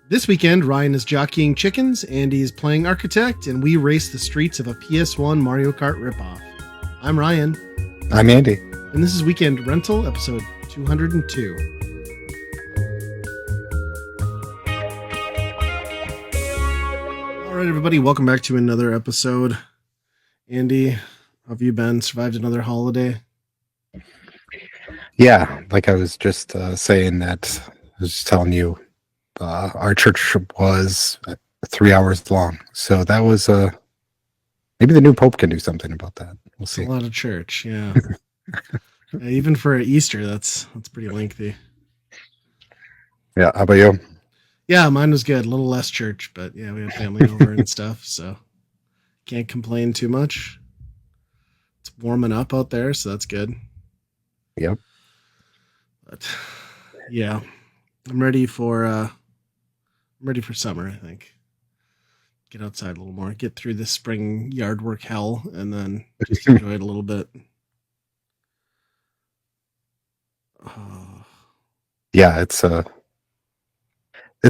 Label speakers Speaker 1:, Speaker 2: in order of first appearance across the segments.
Speaker 1: This weekend, Ryan is jockeying chickens, Andy is playing architect, and we race the streets of a PS1 Mario Kart ripoff. I'm Ryan.
Speaker 2: I'm Andy.
Speaker 1: And this is Weekend Rental, episode 202. All right, everybody, welcome back to another episode. Andy, how have you been? Survived another holiday?
Speaker 2: Yeah, like I was just saying that, I was just telling you, our church was 3 hours long. So that was, maybe the new Pope can do something about that. We'll see.
Speaker 1: A lot of church, yeah. Even for Easter, that's pretty lengthy.
Speaker 2: Yeah, how about you?
Speaker 1: Yeah, mine was good. A little less church, but yeah, we had family over and stuff, so can't complain too much. It's warming up out there, so that's good.
Speaker 2: Yep.
Speaker 1: But yeah, I'm ready for summer, I think. Get outside a little more, get through this spring yard work hell, and then just enjoy it a little bit.
Speaker 2: Yeah, it's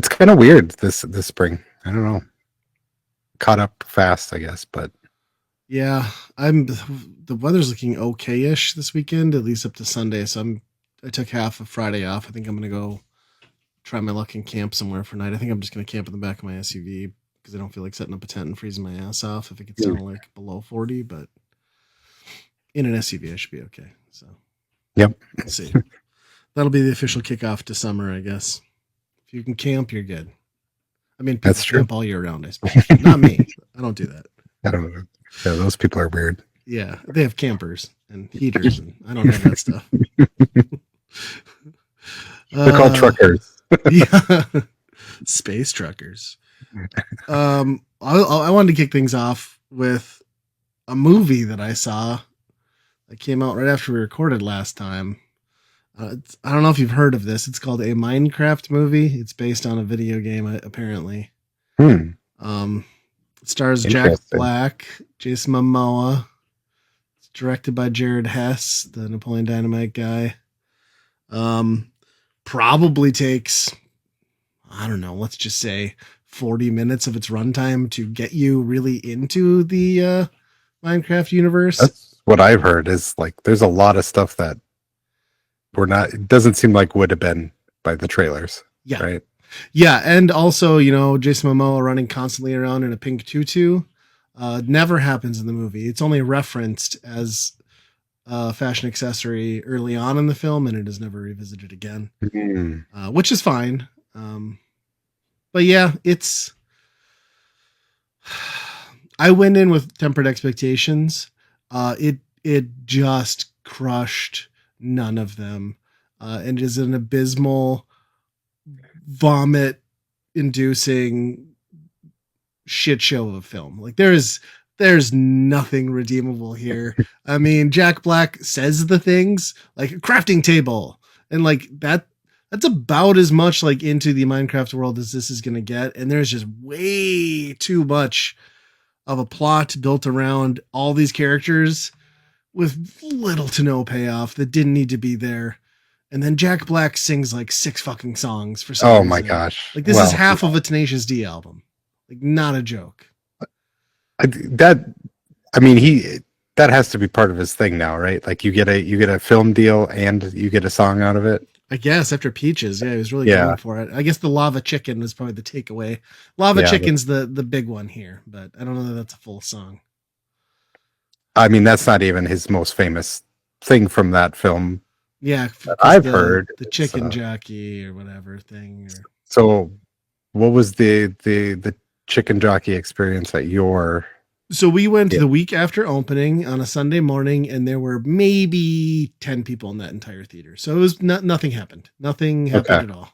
Speaker 2: kind of weird this spring. I don't know. Caught up fast, I guess, but
Speaker 1: yeah, the weather's looking okay-ish this weekend, at least up to Sunday. So I took half of Friday off. I think I'm gonna go try my luck and camp somewhere for night. I think I'm just gonna camp in the back of my SUV because I don't feel like setting up a tent and freezing my ass off if it gets down to like below 40. But in an SUV, I should be okay. So
Speaker 2: yep,
Speaker 1: let's see. That'll be the official kickoff to summer, I guess. If you can camp, you're good. I mean,
Speaker 2: that's true.
Speaker 1: Camp all year round, I suppose. Not me. I don't do that.
Speaker 2: I don't know. Yeah, those people are weird.
Speaker 1: Yeah, they have campers and heaters, and I don't have that stuff.
Speaker 2: They're called truckers.
Speaker 1: Yeah, space truckers. I wanted to kick things off with a movie that I saw that came out right after we recorded last time. I don't know if you've heard of this. It's called a Minecraft movie. It's based on a video game, apparently. It stars Jack Black, Jason Momoa. It's directed by Jared Hess, the Napoleon Dynamite guy. Probably takes, I don't know, let's just say 40 minutes of its runtime to get you really into the Minecraft universe.
Speaker 2: That's what I've heard is like there's a lot of stuff that it doesn't seem like would have been by the trailers.
Speaker 1: Yeah.
Speaker 2: Right.
Speaker 1: Yeah. And also, Jason Momoa running constantly around in a pink tutu never happens in the movie. It's only referenced as a fashion accessory early on in the film, and it is never revisited again, which is fine. But yeah, I went in with tempered expectations. It just crushed none of them, and is an abysmal, vomit-inducing shit show of a film. Like there's nothing redeemable here. I mean, Jack Black says the things like a crafting table, and like that's about as much like into the Minecraft world as this is gonna get. And there's just way too much of a plot built around all these characters with little to no payoff that didn't need to be there. And then Jack Black sings like 6 fucking songs for some reason.
Speaker 2: My gosh.
Speaker 1: Like this is half of a Tenacious D album. Like not a joke.
Speaker 2: That has to be part of his thing now, right? Like you get a film deal and you get a song out of it.
Speaker 1: I guess after Peaches, yeah, he was really going for it. I guess the Lava Chicken was probably the takeaway. Lava Chicken's the big one here, but I don't know that that's a full song.
Speaker 2: I mean, that's not even his most famous thing from that film.
Speaker 1: Yeah,
Speaker 2: I've heard
Speaker 1: the chicken jockey or whatever thing.
Speaker 2: So, what was the chicken jockey experience at your?
Speaker 1: So we went the week after opening on a Sunday morning, and there were maybe 10 people in that entire theater. So it was nothing happened. Nothing happened at all.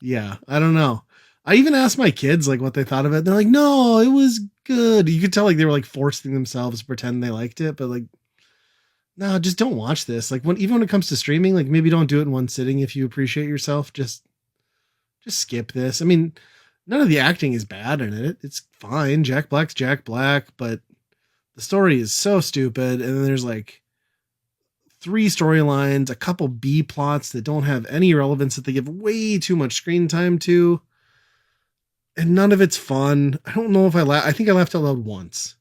Speaker 1: Yeah, I don't know. I even asked my kids like what they thought of it. They're like, "No, it was good." You could tell like they were like forcing themselves to pretend they liked it, but like, no, just don't watch this. Like even when it comes to streaming, like maybe don't do it in one sitting if you appreciate yourself. Just skip this. I mean, none of the acting is bad in it. It's fine. Jack Black's Jack Black, but the story is so stupid. And then there's like three storylines, a couple B plots that don't have any relevance that they give way too much screen time to, and none of it's fun. I don't know if I think I laughed out loud once.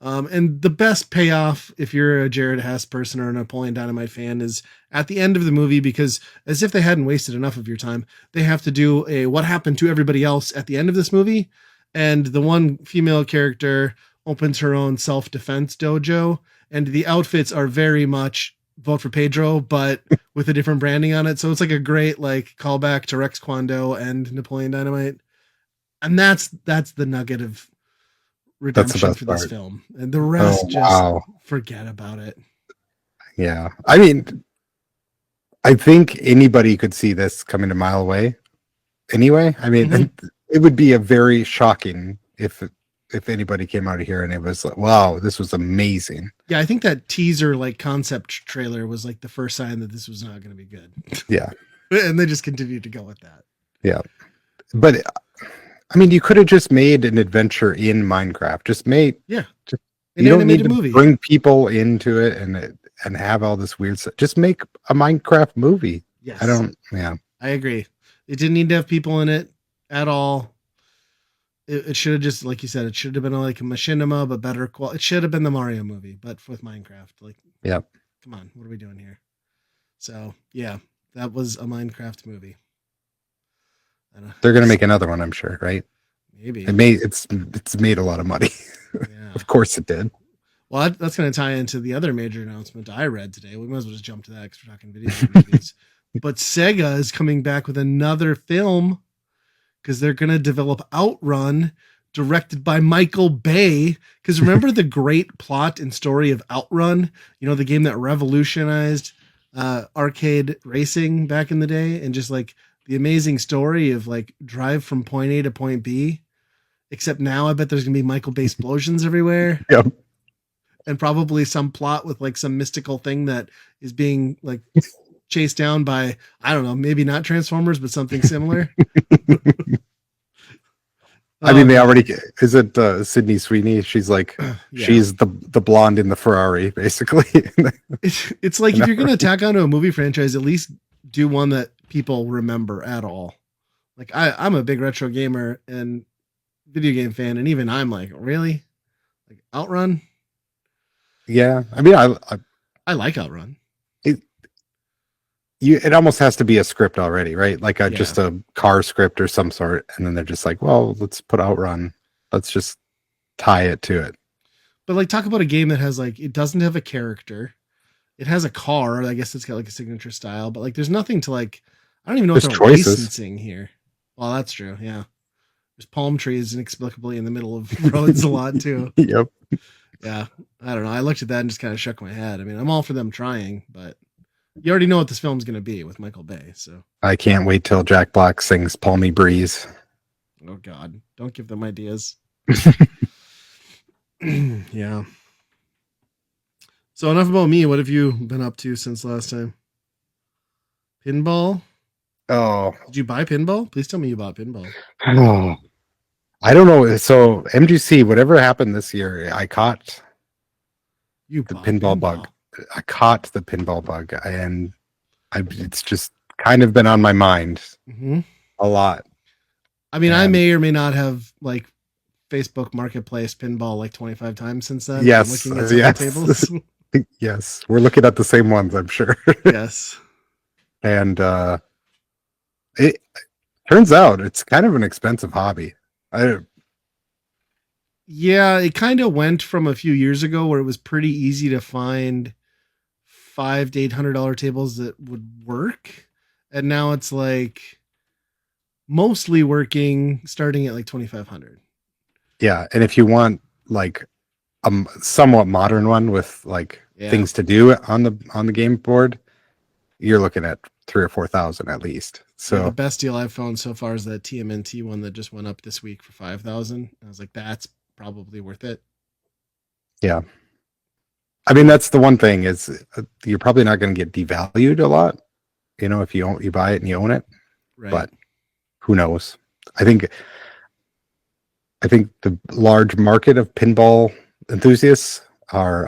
Speaker 1: And the best payoff, if you're a Jared Hess person or a Napoleon Dynamite fan, is at the end of the movie, because as if they hadn't wasted enough of your time, they have to do a what happened to everybody else at the end of this movie. And the one female character opens her own self-defense dojo, and the outfits are very much vote for Pedro, but with a different branding on it. So it's like a great like callback to Rex Kwon Do and Napoleon Dynamite. And that's the nugget of
Speaker 2: That's the
Speaker 1: redemption
Speaker 2: best
Speaker 1: for this
Speaker 2: part.
Speaker 1: film, and the
Speaker 2: Oh
Speaker 1: rest just
Speaker 2: wow.
Speaker 1: forget about it.
Speaker 2: Yeah. I mean, I think anybody could see this coming a mile away. Anyway, I mean,
Speaker 1: Mhm.
Speaker 2: it would be a very shocking if anybody came out of here and it was like, wow, this was amazing.
Speaker 1: Yeah, I think that teaser like concept trailer was like the first sign that this was not going to be good.
Speaker 2: Yeah.
Speaker 1: And they just continued to go with that.
Speaker 2: Yeah. But I mean, you could have just made an adventure in Minecraft. Just made
Speaker 1: Yeah,
Speaker 2: just,
Speaker 1: an
Speaker 2: you don't need
Speaker 1: animated
Speaker 2: to
Speaker 1: movie.
Speaker 2: bring people into it and have all this weird stuff. Just make a Minecraft movie.
Speaker 1: Yes,
Speaker 2: I don't. Yeah.
Speaker 1: I agree. It didn't need to have people in it at all. It should have just, like you said, it should have been like a machinima, but better quality. It should have been the Mario movie, but with Minecraft. Like,
Speaker 2: Yeah.
Speaker 1: come on, what are we doing here? So yeah, that was a Minecraft movie.
Speaker 2: They're gonna make another one, I'm sure, right?
Speaker 1: Maybe
Speaker 2: It's made a lot of money.
Speaker 1: yeah.
Speaker 2: Of course it did.
Speaker 1: Well, that's going to tie into the other major announcement I read today. We might as well just jump to that because we're talking video game movies. But Sega is coming back with another film because they're going to develop Outrun, directed by Michael Bay. Because remember the great plot and story of Outrun? You know, the game that revolutionized arcade racing back in the day, and just like the amazing story of like drive from point A to point B. Except now I bet there's going to be Michael Bay explosions everywhere.
Speaker 2: Yep.
Speaker 1: And probably some plot with like some mystical thing that is being like chased down by, I don't know, maybe not Transformers, but something similar.
Speaker 2: I mean, they already is it Sydney Sweeney? She's like,
Speaker 1: Yeah.
Speaker 2: she's the blonde in the Ferrari, basically.
Speaker 1: It's like if you're going to tack onto a movie franchise, at least do one that people remember at all. Like I'm a big retro gamer and video game fan, and even I'm like, really? Like Outrun?
Speaker 2: Yeah, I mean,
Speaker 1: I like Outrun.
Speaker 2: it almost has to be a script already, right? Like
Speaker 1: Yeah.
Speaker 2: just a car script or some sort, and then they're just like, well, let's put Outrun. Let's just tie it to it.
Speaker 1: But like, talk about a game that has like, it doesn't have a character. It has a car. I guess it's got like a signature style, but like, there's nothing to like. I don't even know what
Speaker 2: There's
Speaker 1: they're
Speaker 2: choices.
Speaker 1: licensing here. Well, that's true. Yeah, there's palm trees inexplicably in the middle of roads a lot too.
Speaker 2: Yep.
Speaker 1: Yeah, I don't know. I looked at that and just kind of shook my head. I mean, I'm all for them trying, but you already know what this film's going to be with Michael Bay. So
Speaker 2: I can't wait till Jack Black sings "Palmy Breeze."
Speaker 1: oh God, don't give them ideas. Yeah. So enough about me. What have you been up to since last time? Pinball?
Speaker 2: Oh,
Speaker 1: Did you buy pinball? Please tell me you bought pinball.
Speaker 2: oh, I don't know. So MGC, whatever happened this year, I caught
Speaker 1: You
Speaker 2: the
Speaker 1: bought
Speaker 2: pinball bug. I caught the pinball bug, and it's just kind of been on my mind
Speaker 1: Mm-hmm.
Speaker 2: a lot.
Speaker 1: I mean, I
Speaker 2: And-
Speaker 1: may or may not have like Facebook Marketplace pinball like 25 times since then.
Speaker 2: Yes,
Speaker 1: I'm looking at some
Speaker 2: yes.
Speaker 1: tables.
Speaker 2: Yes, we're looking at the same ones, I'm sure.
Speaker 1: Yes.
Speaker 2: And it turns out it's kind of an expensive hobby.
Speaker 1: Yeah, it kind of went from a few years ago where it was pretty easy to find $500 to $800 tables that would work, and now it's like mostly working, starting at like 2,500.
Speaker 2: Yeah, and if you want like a somewhat modern one with like
Speaker 1: Yeah.
Speaker 2: things to do on the game board, you're looking at 3,000 or 4,000 at least. So
Speaker 1: Yeah, the best deal I've found so far is that TMNT one that just went up this week for 5,000. I was like, that's probably worth it.
Speaker 2: yeah, I mean that's the one thing is you're probably not going to get devalued a lot, if you buy it and you own it.
Speaker 1: Right.
Speaker 2: But who knows? I think the large market of pinball enthusiasts are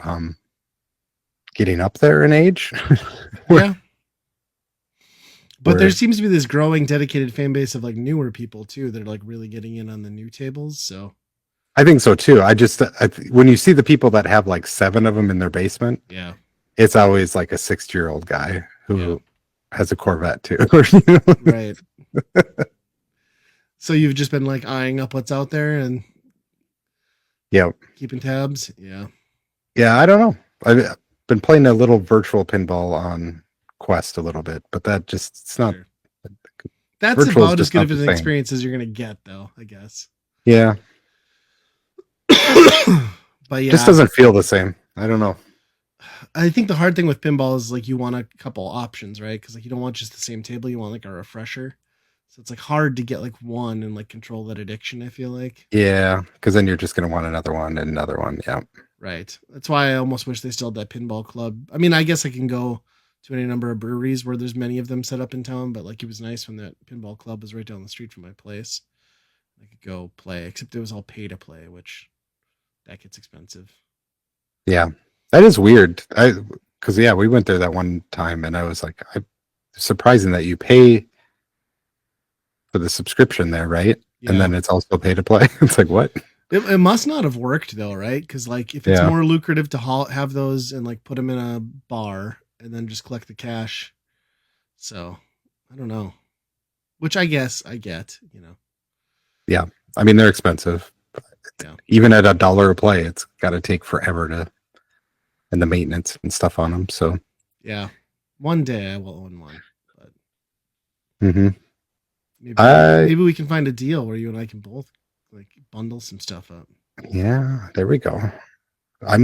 Speaker 2: getting up there in age.
Speaker 1: Yeah. But there
Speaker 2: Where
Speaker 1: seems to be this growing dedicated fan base of like newer people too that are like really getting in on the new tables. So
Speaker 2: I think so too. When you see the people that have like 7 of them in their basement,
Speaker 1: yeah,
Speaker 2: it's always like a 60-year-old guy
Speaker 1: yeah,
Speaker 2: who has a Corvette too.
Speaker 1: right. So you've just been like eyeing up what's out there and
Speaker 2: Yeah.
Speaker 1: keeping tabs. Yeah,
Speaker 2: Yeah, I don't know. I've been playing a little virtual pinball on Quest a little bit, but it's not
Speaker 1: sure. That's
Speaker 2: virtual is
Speaker 1: about as
Speaker 2: just
Speaker 1: good
Speaker 2: not
Speaker 1: of
Speaker 2: the
Speaker 1: an
Speaker 2: same.
Speaker 1: experience as you're gonna get, though. I guess.
Speaker 2: Yeah.
Speaker 1: But
Speaker 2: Just
Speaker 1: yeah,
Speaker 2: doesn't feel the same. I don't know.
Speaker 1: I think the hard thing with pinball is like you want a couple options, right? Because like you don't want just the same table, you want like a refresher. So it's like hard to get like one and like control that addiction. I feel like.
Speaker 2: Yeah, because then you're just gonna want another one and another one. Yeah.
Speaker 1: Right. That's why I almost wish they still had that pinball club. I mean, I guess I can go to any number of breweries where there's many of them set up in town, but like it was nice when that pinball club was right down the street from my place. I could go play, except it was all pay to play, which that gets expensive.
Speaker 2: Yeah. That is weird. Because yeah, we went there that one time and I was like, surprising that you pay for the subscription there, right? And
Speaker 1: Yeah.
Speaker 2: then it's also pay to play. It's like what?
Speaker 1: It must not have worked though, right? Because like if it's
Speaker 2: Yeah.
Speaker 1: more lucrative to have those and like put them in a bar and then just collect the cash. So I don't know. Which I guess I get, you know.
Speaker 2: Yeah. I mean, they're expensive.
Speaker 1: Yeah.
Speaker 2: Even at $1 a play, it's got to take forever and the maintenance and stuff on them. So
Speaker 1: Yeah. One day I will own one. But
Speaker 2: hmm
Speaker 1: maybe we can find a deal where you and I can both like bundle some stuff up.
Speaker 2: yeah, there we go. I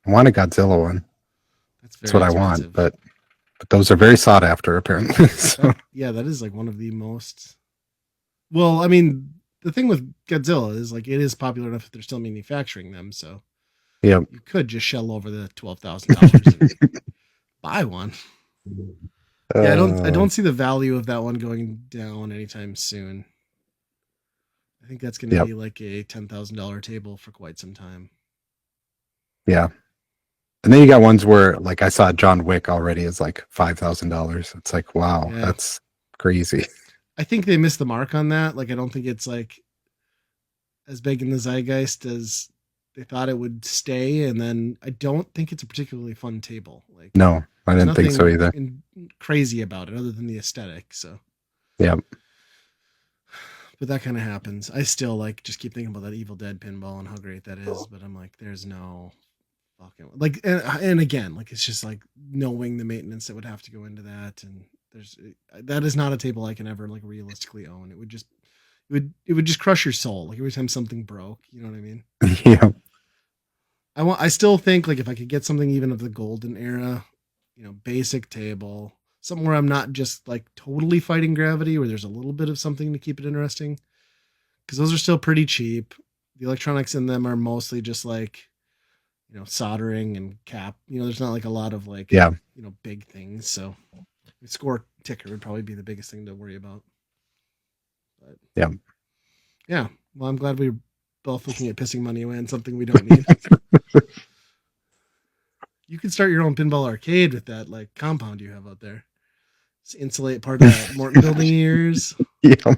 Speaker 2: want a Godzilla one. That's
Speaker 1: Very
Speaker 2: what I
Speaker 1: expensive.
Speaker 2: want, but those are very sought after apparently. So
Speaker 1: That is like one of the most. Well, I mean, the thing with Godzilla is like it is popular enough that they're still manufacturing them, so
Speaker 2: yeah.
Speaker 1: you could just shell over the $12,000 and buy one. Yeah, I don't see the value of that one going down anytime soon. I think that's going to
Speaker 2: Yep.
Speaker 1: be like a $10,000 table for quite some time.
Speaker 2: Yeah. And then you got ones where like I saw John Wick already is like $5,000. It's like, wow,
Speaker 1: Yeah.
Speaker 2: that's crazy.
Speaker 1: I think they missed the mark on that. Like I don't think it's like as big in the zeitgeist as they thought it would stay, and then I don't think it's a particularly fun table. Like
Speaker 2: No, I
Speaker 1: there's
Speaker 2: didn't think so either.
Speaker 1: crazy about it other than the aesthetic. So
Speaker 2: Yeah.
Speaker 1: but that kind of happens. I still like just keep thinking about that Evil Dead pinball and how great that is, but I'm like, there's no fucking like, and again, like it's just like knowing the maintenance that would have to go into that, and that is not a table I can ever like realistically own. It would just crush your soul. Like every time something broke, you know what I mean?
Speaker 2: Yeah.
Speaker 1: I still think like if I could get something even of the golden era, you know, basic table, something where I'm not just like totally fighting gravity, where there's a little bit of something to keep it interesting. Because those are still pretty cheap. The electronics in them are mostly just like, you know, soldering and cap. You know, there's not like a lot of like,
Speaker 2: Yeah.
Speaker 1: you know, big things. So the score ticker would probably be the biggest thing to worry about. But
Speaker 2: Yeah.
Speaker 1: yeah. Well, I'm glad we were both looking at pissing money away on something we don't need. You could start your own pinball arcade with that like compound you have out there. Just insulate part of that Morton building years.
Speaker 2: Yeah.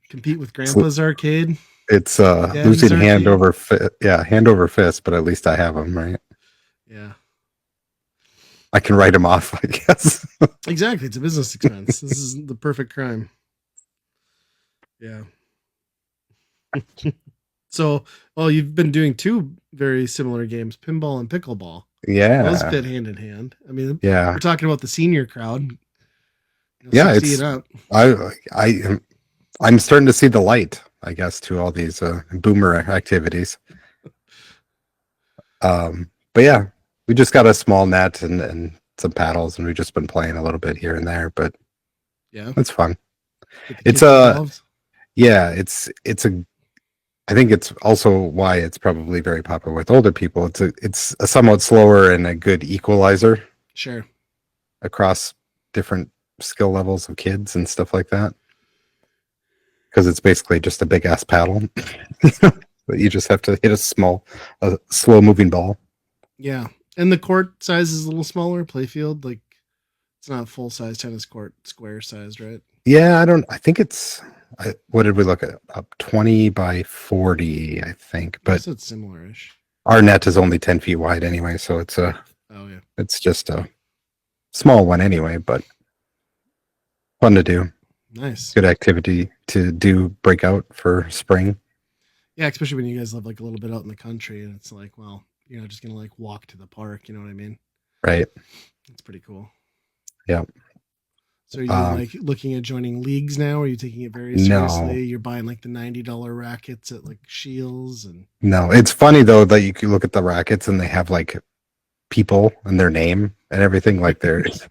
Speaker 1: Compete with Grandpa's arcade.
Speaker 2: It's
Speaker 1: Daddy's
Speaker 2: losing hand
Speaker 1: arcade.
Speaker 2: hand over fist, but at least I have them, right?
Speaker 1: Yeah.
Speaker 2: I can write them off, I guess.
Speaker 1: Exactly. It's a business expense. This is the perfect crime. Yeah. So, well, you've been doing two very similar games, pinball and pickleball.
Speaker 2: Yeah.
Speaker 1: Those fit hand in hand. I mean,
Speaker 2: Yeah.
Speaker 1: we're talking about the senior crowd. You know,
Speaker 2: Yeah,
Speaker 1: 60
Speaker 2: it's
Speaker 1: and up.
Speaker 2: I'm starting to see the light, I guess, to all these boomer activities. But yeah, we just got a small net and some paddles, and we've just been playing a little bit here and there. But
Speaker 1: Yeah.
Speaker 2: it's fun.
Speaker 1: Get the
Speaker 2: It's
Speaker 1: kids involved.
Speaker 2: yeah, it's a. I think it's also why it's probably very popular with older people. It's a somewhat slower and a good equalizer
Speaker 1: Sure.
Speaker 2: across different skill levels of kids and stuff like that. Because it's basically just a big ass paddle. But you just have to hit a slow moving ball.
Speaker 1: Yeah. And the court size is a little smaller. Playfield, like it's not full size tennis court, square sized, right?
Speaker 2: Yeah, I think what did we look at? Up 20 by 40, I think.
Speaker 1: Yeah,
Speaker 2: But
Speaker 1: so it's similar-ish.
Speaker 2: our net is only 10 feet wide anyway. So
Speaker 1: Oh yeah,
Speaker 2: it's just a small one anyway, but fun to do.
Speaker 1: nice.
Speaker 2: Good activity to do breakout for spring.
Speaker 1: Yeah, especially when you guys live like a little bit out in the country, and it's like, well, you're not just gonna like walk to the park. You know what I mean?
Speaker 2: Right.
Speaker 1: It's pretty cool.
Speaker 2: Yeah.
Speaker 1: So are you like looking at joining leagues now? Are you taking it very
Speaker 2: No,
Speaker 1: seriously? You're buying like the $90 rackets at like Shields and
Speaker 2: no. It's funny though that you can look at the rackets and they have like people and their name and everything like there's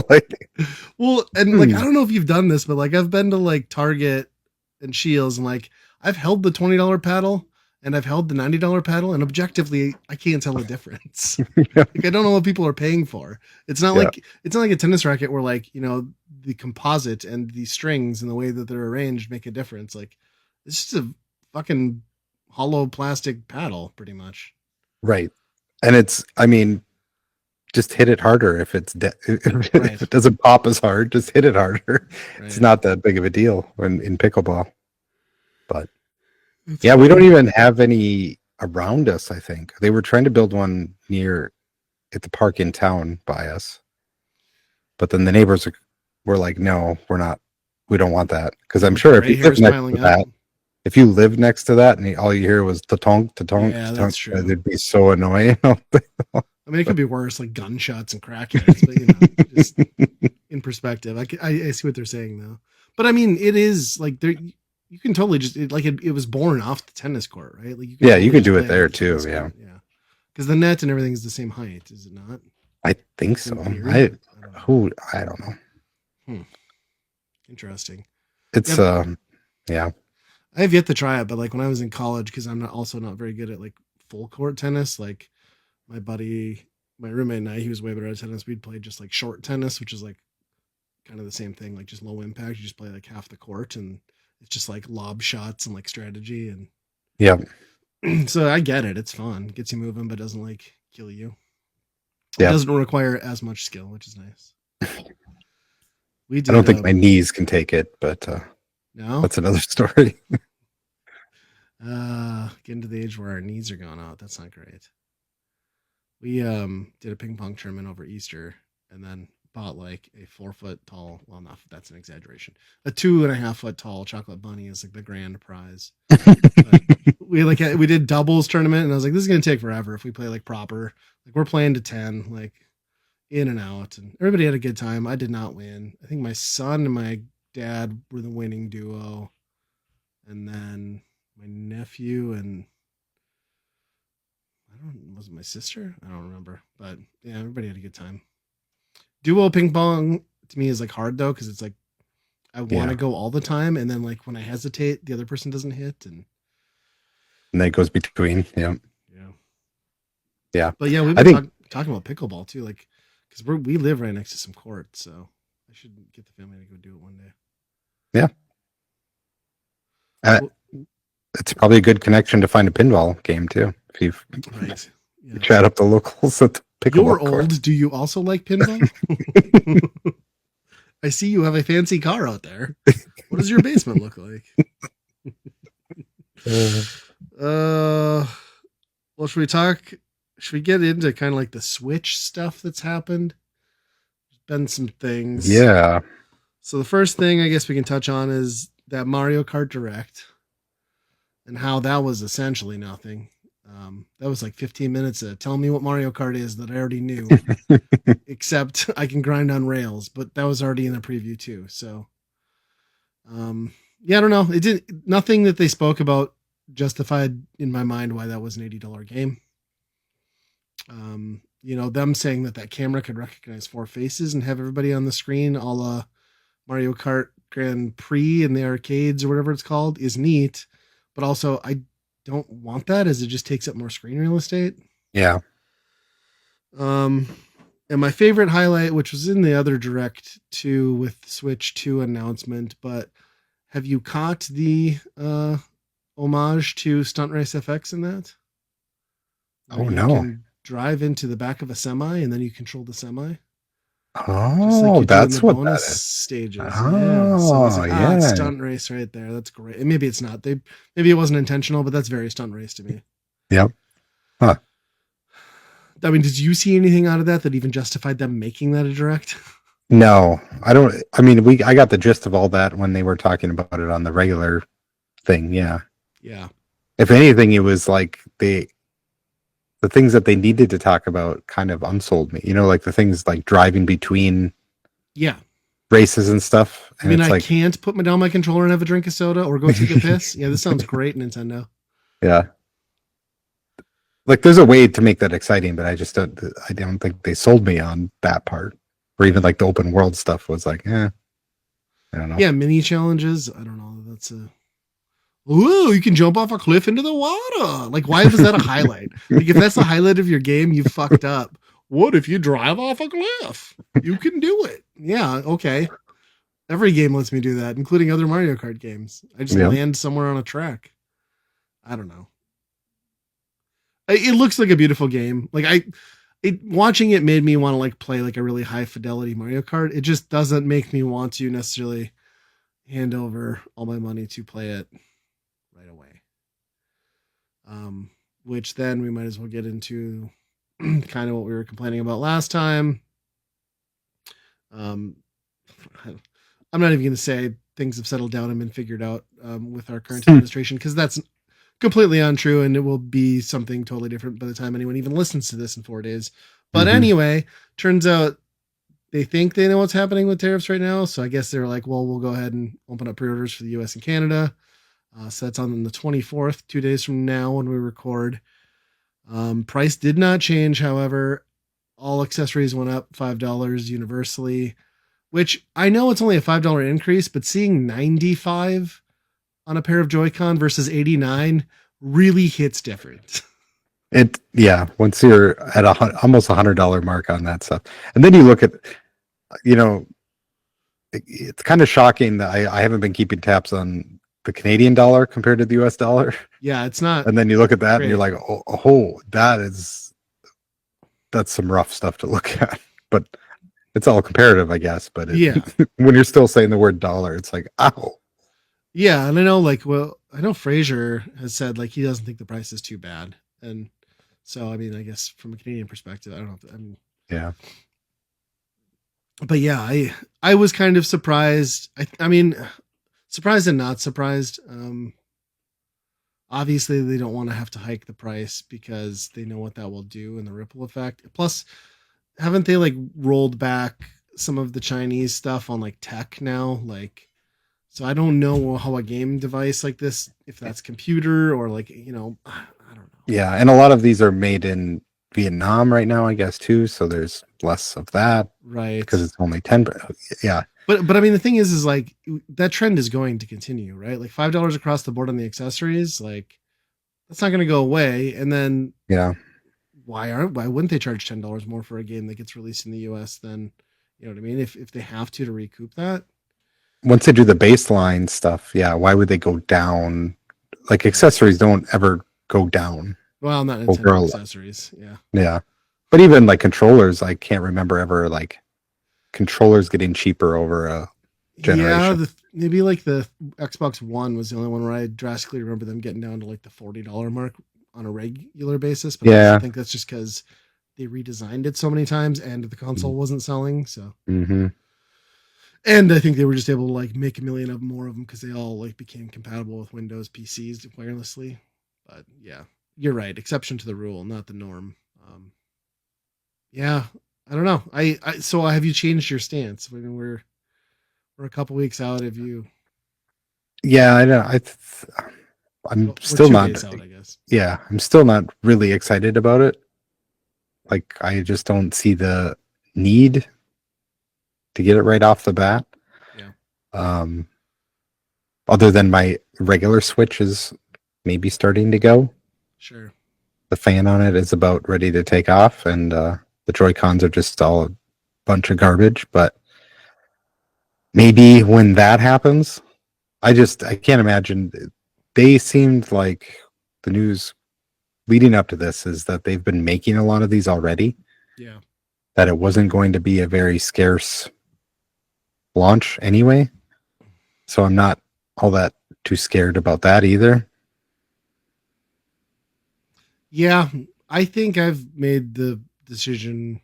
Speaker 2: like
Speaker 1: well, and like I don't know if you've done this, but like I've been to like Target and Shields and like I've held the $20 paddle and I've held the $90 paddle and objectively I can't tell a difference.
Speaker 2: yeah,
Speaker 1: Like I don't know what people are paying for.
Speaker 2: yeah,
Speaker 1: It's not like a tennis racket where like, the composite and the strings and the way that they're arranged make a difference. Like it's just a fucking hollow plastic paddle pretty much.
Speaker 2: right. And I mean, just hit it harder if if
Speaker 1: Right.
Speaker 2: it doesn't pop as hard, just hit it harder. It's
Speaker 1: Right.
Speaker 2: not that big of a deal when in pickleball. But
Speaker 1: That's
Speaker 2: yeah, we don't
Speaker 1: funny.
Speaker 2: even have any around us, I think. They were trying to build one near at the park in town by us. But then the neighbors were like, no, we're not, we don't want that. Because I'm
Speaker 1: With the
Speaker 2: sure if
Speaker 1: gray
Speaker 2: you live
Speaker 1: hairs
Speaker 2: next to
Speaker 1: piling up.
Speaker 2: that, if you live next to that and all you hear was ta-tonk, ta-tonk,
Speaker 1: Yeah,
Speaker 2: ta-tonk,
Speaker 1: that's true.
Speaker 2: it'd be so annoying.
Speaker 1: I mean, it could be worse, like gunshots and crackheads, but just in perspective, I see what they're saying though. But I mean, it is like there. You can totally just it was born off the tennis court, right? Like you can
Speaker 2: Yeah, you
Speaker 1: totally
Speaker 2: can
Speaker 1: just
Speaker 2: do
Speaker 1: play
Speaker 2: it
Speaker 1: it on
Speaker 2: there
Speaker 1: the
Speaker 2: too.
Speaker 1: tennis
Speaker 2: Yeah,
Speaker 1: court, yeah. Because the net and everything is the same height, is it not?
Speaker 2: I think
Speaker 1: In
Speaker 2: so.
Speaker 1: theory, I don't know.
Speaker 2: I don't know.
Speaker 1: Hmm. Interesting.
Speaker 2: It's
Speaker 1: Yeah,
Speaker 2: yeah,
Speaker 1: I have yet to try it, but like when I was in college, because I'm not very good at like full court tennis. Like my buddy, my roommate and I, he was way better at tennis. We'd play just like short tennis, which is like kind of the same thing, like just low impact. You just play like half the court, and it's just like lob shots and like strategy.
Speaker 2: yeah,
Speaker 1: And so I get it. It's fun, gets you moving, but doesn't like kill you. It
Speaker 2: yeah.
Speaker 1: doesn't require as much skill, which is nice. We
Speaker 2: I
Speaker 1: did
Speaker 2: don't think my knees can take it, but
Speaker 1: no
Speaker 2: that's another story.
Speaker 1: getting to the age where our knees are going out. That's not great. We did a ping pong tournament over Easter and then bought like a 4 foot tall, well not that's an exaggeration. A 2.5 foot tall chocolate bunny is like the grand prize. But we did doubles tournament and I was like, this is gonna take forever if we play like proper. Like we're playing to 10, like in and out, and everybody had a good time. I did not win. I think my son and my dad were the winning duo, and then my nephew and I don't was it my sister? I don't remember, but yeah, everybody had a good time. Duo ping pong to me is like hard though because it's like I want to
Speaker 2: Yeah,
Speaker 1: go all the time, and then like when I hesitate, the other person doesn't hit, and
Speaker 2: and that goes between. Yeah,
Speaker 1: yeah.
Speaker 2: yeah.
Speaker 1: But yeah, we've
Speaker 2: I
Speaker 1: been
Speaker 2: think
Speaker 1: talking about pickleball too, like because we live right next to some courts, so I should get the family to go do it one day.
Speaker 2: yeah, uh,
Speaker 1: Well,
Speaker 2: it's probably a good connection to find a pinball game too. If
Speaker 1: right.
Speaker 2: you
Speaker 1: Yes.
Speaker 2: chat up the locals at the
Speaker 1: You're
Speaker 2: pickleball court.
Speaker 1: old. Do you also like pinball? I see you have a fancy car out there. What does your basement look like?
Speaker 2: Uh,
Speaker 1: Uh, well, should we talk? Should we get into kind of like the Switch stuff that's happened? There's been some things.
Speaker 2: yeah.
Speaker 1: So the first thing I guess we can touch on is that Mario Kart Direct and how that was essentially nothing. That was like 15 minutes of tell me what Mario Kart is that I already knew, except I can grind on rails, but that was already in the preview too. So, yeah, I don't know. It did nothing that they spoke about justified in my mind why that was an $80 game. Them saying that camera could recognize four faces and have everybody on the screen, a la Mario Kart Grand Prix in the arcades or whatever it's called, is neat. But also, I don't want that as it just takes up more screen real estate.
Speaker 2: Yeah.
Speaker 1: Um, and my favorite highlight, which was in the other direct too, with Switch 2 announcement, but have you caught the homage to Stunt Race FX in that? Where
Speaker 2: Oh
Speaker 1: you
Speaker 2: no.
Speaker 1: can drive into the back of a semi and then you control the semi, just like
Speaker 2: Oh,
Speaker 1: you do in the
Speaker 2: that's what
Speaker 1: bonus
Speaker 2: that is.
Speaker 1: stages. Yeah. So I was
Speaker 2: Oh,
Speaker 1: like, it's
Speaker 2: yeah.
Speaker 1: stunt race right there. That's great. And maybe it's not. Maybe it wasn't intentional, but that's very stunt race to me.
Speaker 2: Yep. Huh.
Speaker 1: I mean, did you see anything out of that even justified them making that a direct?
Speaker 2: No, I don't. I mean, I got the gist of all that when they were talking about it on the regular thing. Yeah.
Speaker 1: Yeah.
Speaker 2: If anything, it was like the things that they needed to talk about kind of unsold me. Like the things like driving between
Speaker 1: Yeah.
Speaker 2: races and stuff.
Speaker 1: I
Speaker 2: And
Speaker 1: mean,
Speaker 2: it's
Speaker 1: I
Speaker 2: like,
Speaker 1: can't put down my controller and have a drink of soda or go take a piss. Yeah, this sounds great, Nintendo.
Speaker 2: yeah, like there's a way to make that exciting, but I don't think they sold me on that part. Or even like the open world stuff was like, I don't know.
Speaker 1: Yeah, mini challenges. I don't know. That's a ooh, you can jump off a cliff into the water. Like, why was that a highlight? Like, if that's the highlight of your game, you fucked up. What if you drive off a cliff? You can do it. Yeah, okay. Every game lets me do that, including other Mario Kart games. I just
Speaker 2: Yeah.
Speaker 1: land somewhere on a track. I don't know. It looks like a beautiful game. Like watching it made me want to like play like a really high fidelity Mario Kart. It just doesn't make me want to necessarily hand over all my money to play it right away. Which then we might as well get into kind of what we were complaining about last time. Um, I'm not even going to say things have settled down and been figured out with our current administration, because that's completely untrue, and it will be something totally different by the time anyone even listens to this in 4 days. But anyway, turns out they think they know what's happening with tariffs right now. So I guess they're like, well, we'll go ahead and open up pre-orders for the US and Canada. So that's on the 24th, 2 days from now when we record. Price did not change, however. All accessories went up $5 universally, which I know it's only a $5 increase, but seeing 95 on a pair of Joy-Con versus 89 really hits different.
Speaker 2: Once you're at almost $100 mark on that stuff, and then you look at, it's kind of shocking that I haven't been keeping tabs on the Canadian dollar compared to the US dollar.
Speaker 1: Yeah, it's not.
Speaker 2: And then you look at that
Speaker 1: great.
Speaker 2: and you're like, that's some rough stuff to look at. But it's all comparative, I guess. But when you're still saying the word dollar, it's like, ow.
Speaker 1: Yeah, and I know Fraser has said like he doesn't think the price is too bad, and so I mean, I guess from a Canadian perspective, I don't know. I mean,
Speaker 2: yeah.
Speaker 1: But yeah, I was kind of surprised. I mean, surprised and not surprised. Obviously, they don't want to have to hike the price because they know what that will do and the ripple effect. Plus, haven't they like rolled back some of the Chinese stuff on like tech now? Like, so I don't know how a game device like this, if that's computer or like, I don't know.
Speaker 2: Yeah, and a lot of these are made in Vietnam right now, I guess, too. So there's less of that,
Speaker 1: right?
Speaker 2: Because it's only 10. Yeah,
Speaker 1: but I mean, the thing is like that trend is going to continue, right? Like $5 across the board on the accessories, like that's not going to go away. And then why wouldn't they charge $10 more for a game that gets released in the US? Then you know what I mean? If they have to recoup that.
Speaker 2: Once they do the baseline stuff, why would they go down? Like accessories don't ever go down.
Speaker 1: Well, not Nintendo accessories.
Speaker 2: Yeah. But even like controllers, I can't remember ever like controllers getting cheaper over a generation.
Speaker 1: Yeah, maybe like the Xbox One was the only one where I drastically remember them getting down to like the $40 mark on a regular basis. But I think that's just because they redesigned it so many times and the console wasn't selling. So, and I think they were just able to like make a million more of them because they all like became compatible with Windows PCs wirelessly. But yeah, you're right. Exception to the rule, not the norm. Yeah, I don't know. So have you changed your stance? I mean, we're a couple weeks out. Have you?
Speaker 2: Yeah, I know. I'm still not.
Speaker 1: Out, I guess.
Speaker 2: Yeah, I'm still not really excited about it. Like, I just don't see the need to get it right off the bat.
Speaker 1: Yeah.
Speaker 2: Other than my regular Switch is maybe starting to go.
Speaker 1: Sure.
Speaker 2: The fan on it is about ready to take off, and the Joy-Cons are just all a bunch of garbage. But maybe when that happens, I can't imagine. They seemed like the news leading up to this is that they've been making a lot of these already,
Speaker 1: Yeah.
Speaker 2: that it wasn't going to be a very scarce launch anyway. So I'm not all that too scared about that either.
Speaker 1: Yeah, I think I've made the decision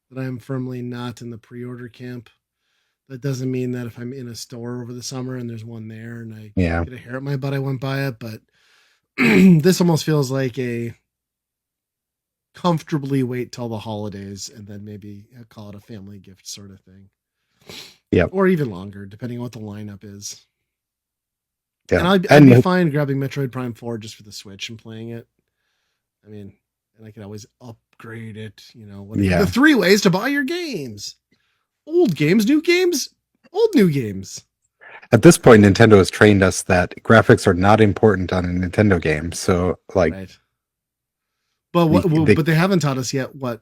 Speaker 1: that I'm firmly not in the pre-order camp. That doesn't mean that if I'm in a store over the summer and there's one there and I
Speaker 2: Yeah.
Speaker 1: get a hair at my butt, I wouldn't buy it. But this almost feels like a comfortably wait till the holidays and then maybe call it a family gift sort of thing.
Speaker 2: Yep.
Speaker 1: Or even longer, depending on what the lineup is.
Speaker 2: Yeah.
Speaker 1: And I'd be fine grabbing Metroid Prime 4 just for the Switch and playing it. I mean, and I could always upgrade it, the 3 ways to buy your games. Old games, new games, old new games.
Speaker 2: At this point, Nintendo has trained us that graphics are not important on a Nintendo game. So, like,
Speaker 1: right. But but they haven't taught us yet what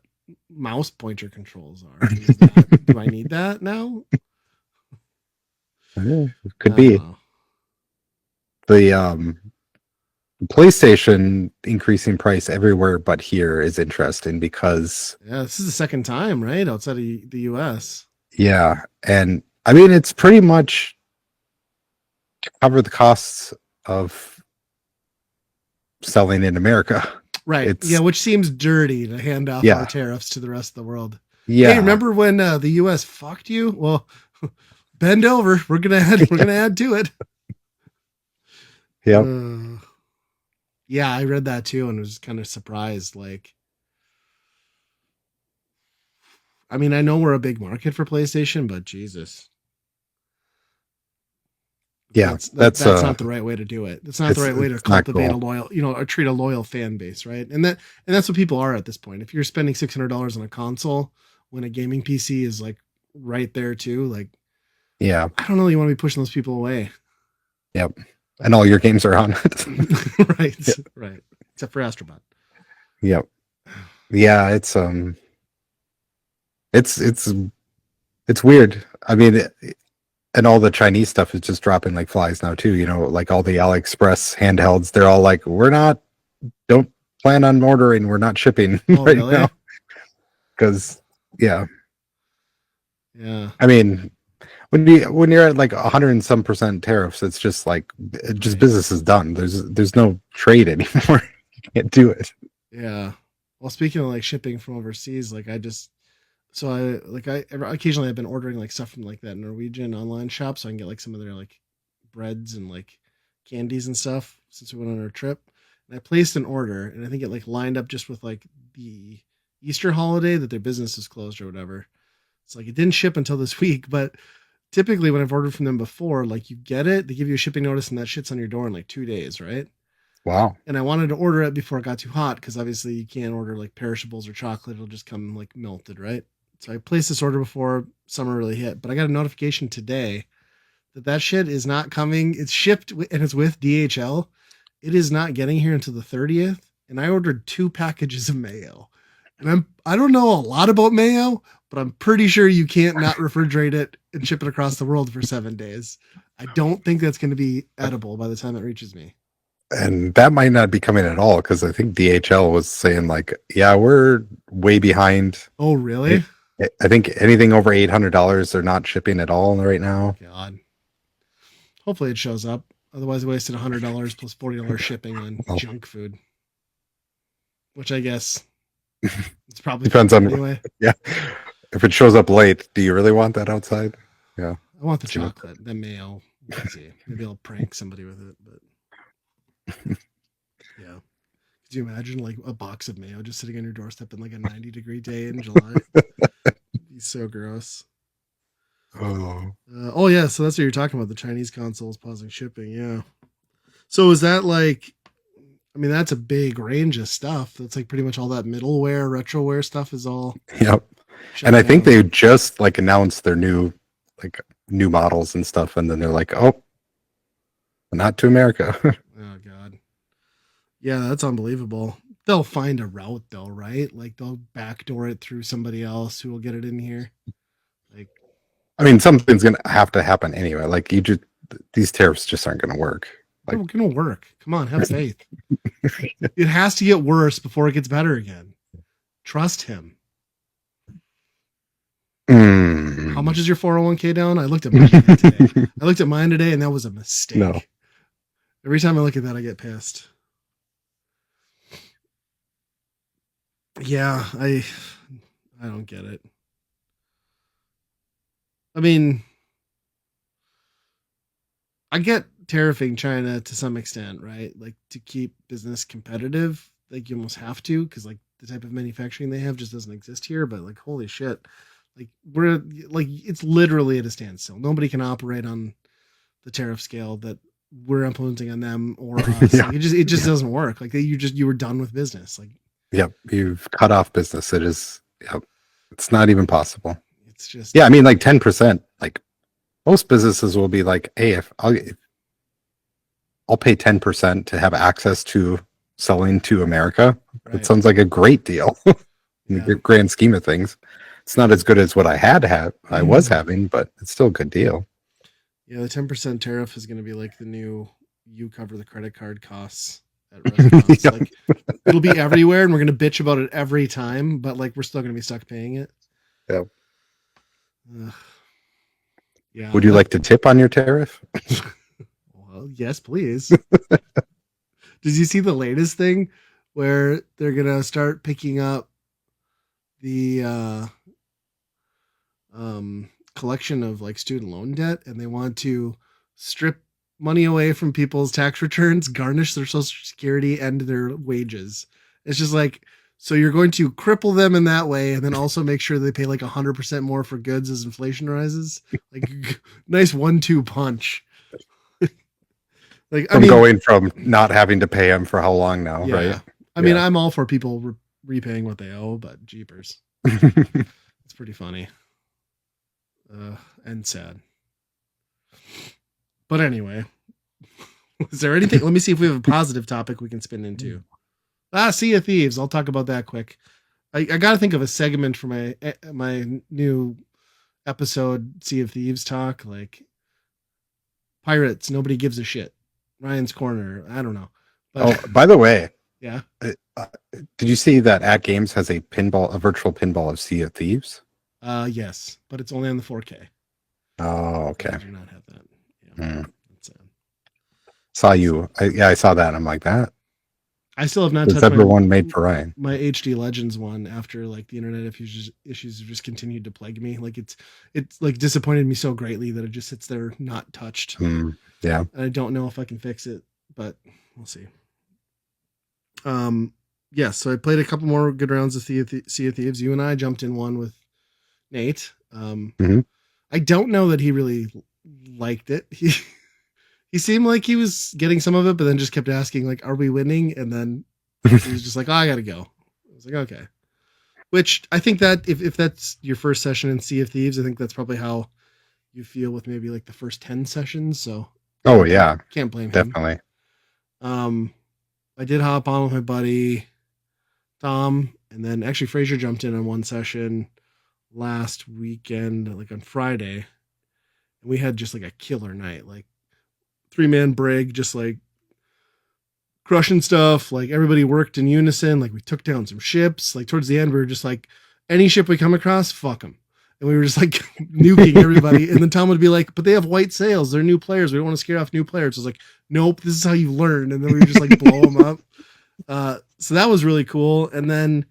Speaker 1: mouse pointer controls are. Do I need that now?
Speaker 2: It could be. The PlayStation increasing price everywhere but here is interesting because
Speaker 1: this is the second time, right, outside of the US.
Speaker 2: Yeah, and I mean it's pretty much to cover the costs of selling in America.
Speaker 1: Right. Which seems dirty to hand off our tariffs to the rest of the world.
Speaker 2: Yeah.
Speaker 1: Hey, remember when the US fucked you? Well, bend over. We're gonna add to it.
Speaker 2: Yep.
Speaker 1: Yeah, I read that too and was kind of surprised. Like, I mean, I know we're a big market for PlayStation, but Jesus.
Speaker 2: Yeah,
Speaker 1: that's not the right way to do it. It's not the right way to cultivate a loyal, or treat a loyal fan base, right? And that's what people are at this point. If you're spending $600 on a console when a gaming PC is like right there too, like,
Speaker 2: yeah,
Speaker 1: I don't know. You want to be pushing those people away.
Speaker 2: Yep, and all your games are on it.
Speaker 1: Right, right, except for Astrobot.
Speaker 2: Yep. Yeah, it's weird. I mean. And all the Chinese stuff is just dropping like flies now too. Like all the AliExpress handhelds, they're all like, don't plan on ordering. We're not shipping right really? Now. Because yeah. I mean, when you're at like 100 and some % tariffs, it's just like business is done. There's no trade anymore. You can't do it.
Speaker 1: Yeah. Well, speaking of like shipping from overseas, like I occasionally I've been ordering like stuff from like that Norwegian online shop so I can get like some of their like breads and like candies and stuff since we went on our trip. And I placed an order and I think it like lined up just with like the Easter holiday that their business is closed or whatever. It's like it didn't ship until this week, but typically when I've ordered from them before, like you get it, they give you a shipping notice and that shit's on your door in like 2 days, right?
Speaker 2: Wow.
Speaker 1: And I wanted to order it before it got too hot because obviously you can't order like perishables or chocolate. It'll just come like melted, right? So I placed this order before summer really hit, but I got a notification today that shit is not coming. It's shipped and it's with DHL. It is not getting here until the 30th. And I ordered 2 packages of mayo. And I don't know a lot about mayo, but I'm pretty sure you can't not refrigerate it and ship it across the world for 7 days. I don't think that's going to be edible by the time it reaches me.
Speaker 2: And that might not be coming at all because I think DHL was saying like, yeah, we're way behind.
Speaker 1: Oh, really?
Speaker 2: I think anything over $800 they're not shipping at all right now.
Speaker 1: God. Hopefully it shows up. Otherwise, I wasted $100 plus $40 shipping on junk food, which I guess it's probably
Speaker 2: depends on
Speaker 1: anyway.
Speaker 2: Yeah, if it shows up late, do you really want that outside? Yeah,
Speaker 1: I want the chocolate, the mayo. Maybe I'll prank somebody with it, but yeah. Could you imagine like a box of mayo just sitting on your doorstep in like a 90-degree day in July? It'd be so gross. Oh yeah, so that's what you're talking about, the Chinese consoles pausing shipping. Yeah. So is that like, I mean, that's a big range of stuff. That's like pretty much all that middleware, retroware stuff is all.
Speaker 2: Yep. And I think they just like announced their new models and stuff, and then they're like, oh, not to America.
Speaker 1: Oh God. Yeah, that's unbelievable. They'll find a route though, right? Like they'll backdoor it through somebody else who will get it in here. Like,
Speaker 2: I mean, something's gonna have to happen anyway. Like these tariffs just aren't gonna work. Like,
Speaker 1: It's gonna work. Come on, have faith. It has to get worse before it gets better again. Trust him. How much is your 401k down? I looked at mine today. I looked at mine today, and that was a mistake.
Speaker 2: No.
Speaker 1: Every time I look at that, I get pissed. Yeah, I don't get it. I mean, I get tariffing China to some extent, right? Like to keep business competitive, like you almost have to, because like the type of manufacturing they have just doesn't exist here. But like, holy shit, like we're like it's literally at a standstill. Nobody can operate on the tariff scale that we're implementing on them or us.
Speaker 2: Yeah.
Speaker 1: Like it just doesn't work. Like you were done with business. Like
Speaker 2: Yep. You've cut off business. It is. Yep. It's not even possible.
Speaker 1: it's just
Speaker 2: Yeah. I mean, like 10%, like most businesses will be like, hey, if I'll pay 10% to have access to selling to America.
Speaker 1: right.
Speaker 2: It sounds like a great deal in the grand scheme of things. It's not as good as what I was having, but it's still a good deal.
Speaker 1: Yeah, the 10% tariff is going to be like the new you cover the credit card costs at restaurants.
Speaker 2: Yep.
Speaker 1: Like it'll be everywhere and we're going to bitch about it every time, but like we're still going to be stuck paying it.
Speaker 2: Yep.
Speaker 1: Yeah.
Speaker 2: Would you like to tip on your tariff?
Speaker 1: Well, yes, please. Did you see the latest thing where they're going to start picking up the collection of like student loan debt and they want to strip money away from people's tax returns, garnish their social security and their wages. It's just like, so you're going to cripple them in that way and then also make sure they pay like 100% more for goods as inflation rises. Like nice 1-2 punch. Like
Speaker 2: From going from not having to pay them for how long now,
Speaker 1: yeah.
Speaker 2: right?
Speaker 1: I mean, I'm all for people repaying what they owe, but jeepers. It's pretty funny. And sad. But anyway, is there anything? Let me see if we have a positive topic we can spin into. Sea of Thieves. I'll talk about that quick. I got to think of a segment for my new episode, Sea of Thieves talk. Like pirates, nobody gives a shit. Ryan's Corner. I don't know. But,
Speaker 2: by the way,
Speaker 1: yeah.
Speaker 2: Did you see that At Games has a virtual pinball of Sea of Thieves?
Speaker 1: Yes, but it's only on the 4K.
Speaker 2: Oh, okay.
Speaker 1: I do not have that. Yeah, that's sad.
Speaker 2: Saw you. I saw that. I'm like that.
Speaker 1: I still have not
Speaker 2: touched everyone made for Ryan.
Speaker 1: My HD Legends one after like the internet issues have just continued to plague me. Like it's like disappointed me so greatly that it just sits there not touched.
Speaker 2: Yeah.
Speaker 1: And I don't know if I can fix it, but we'll see. Yeah, so I played a couple more good rounds of Sea of Thieves. You and I jumped in one with Nate. I don't know that he really liked it. He seemed like he was getting some of it, but then just kept asking, like, are we winning? And then he was just like, oh, I got to go. I was like, okay. Which I think that if that's your first session in Sea of Thieves, I think that's probably how you feel with maybe like the first 10 sessions. So,
Speaker 2: yeah.
Speaker 1: Can't blame
Speaker 2: him. Definitely.
Speaker 1: I did hop on with my buddy, Tom, and then actually Fraser jumped in on one session last weekend, like on Friday. And we had just like a killer night, like 3-man brig, just like crushing stuff. Like everybody worked in unison. Like we took down some ships. Like towards the end, we were just like, any ship we come across, fuck them. And we were just like nuking everybody. And then Tom would be like, but they have white sails. They're new players. We don't want to scare off new players. I was like, nope, this is how you learn. And then we would just like blow them up. So that was really cool. And then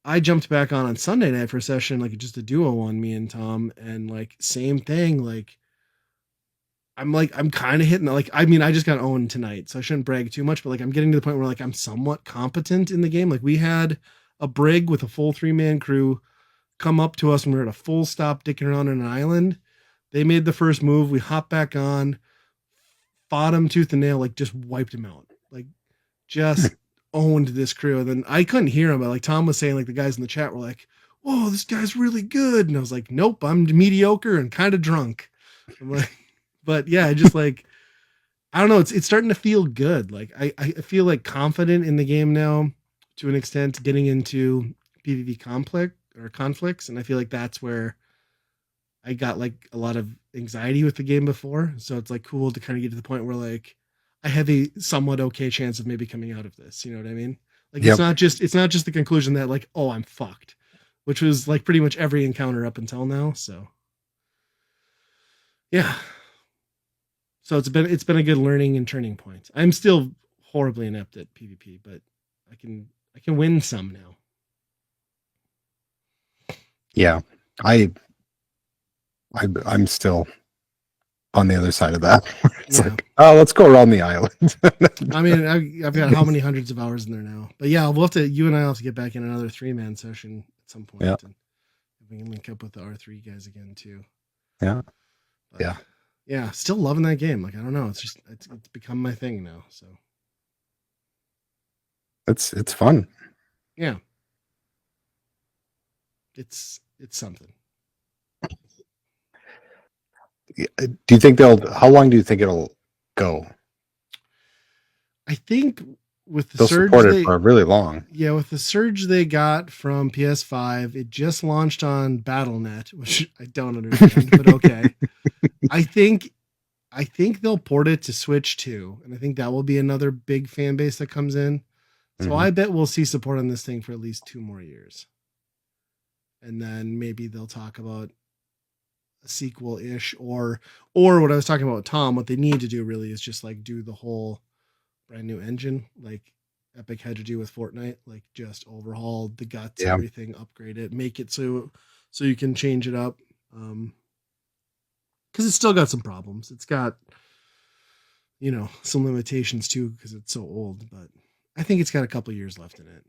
Speaker 1: I jumped back on Sunday night for a session, like just a duo one, me and Tom. And like, same thing. Like, I'm kind of hitting like, I mean, I just got owned tonight, so I shouldn't brag too much, but like, I'm getting to the point where like, I'm somewhat competent in the game. Like we had a brig with a full 3-man crew come up to us when we were at a full stop dicking around on an island. They made the first move. We hopped back on, fought him tooth and nail, like just wiped him out. Like just owned this crew. And then I couldn't hear him, but like Tom was saying, like the guys in the chat were like, whoa, this guy's really good. And I was like, nope, I'm mediocre and kind of drunk. I'm like, but yeah, I just like, I don't know. It's starting to feel good. Like I feel like confident in the game now to an extent, getting into PvP conflicts. And I feel like that's where I got like a lot of anxiety with the game before. So it's like cool to kind of get to the point where like I have a somewhat okay chance of maybe coming out of this. You know what I mean? Like
Speaker 2: Yep.
Speaker 1: it's not just the conclusion that like, oh, I'm fucked, which was like pretty much every encounter up until now. So yeah. So it's been a good learning and turning point. I'm still horribly inept at PvP, but I can win some now.
Speaker 2: Yeah. I, I'm still on the other side of that. It's
Speaker 1: Yeah.
Speaker 2: like, oh, let's go around the island.
Speaker 1: I mean, I've got how many hundreds of hours in there now. But yeah, we'll have to. You and I will have to get back in another 3-man session at some
Speaker 2: Yeah.
Speaker 1: point, and we can link up with the R3 guys again too.
Speaker 2: Yeah.
Speaker 1: But
Speaker 2: Yeah.
Speaker 1: yeah, still loving that game. Like I don't know, it's become my thing now. So
Speaker 2: It's fun.
Speaker 1: yeah, it's something.
Speaker 2: Do you think how long do you think it'll go?
Speaker 1: I think with the
Speaker 2: They'll
Speaker 1: surge
Speaker 2: support it for really long.
Speaker 1: yeah, with the surge they got from PS5, it just launched on BattleNet, which I don't understand, but okay. I think they'll port it to Switch too, and I think that will be another big fan base that comes in. So I bet we'll see support on this thing for at least 2 more years. And then maybe they'll talk about a sequel ish or what I was talking about with Tom, what they need to do really is just like do the whole brand new engine like Epic had to do with Fortnite, like just overhaul the guts,
Speaker 2: Yeah.
Speaker 1: everything, upgrade it, make it so you can change it up. Because it's still got some problems. It's got, you know, some limitations too because it's so old. But I think it's got a couple years left in it.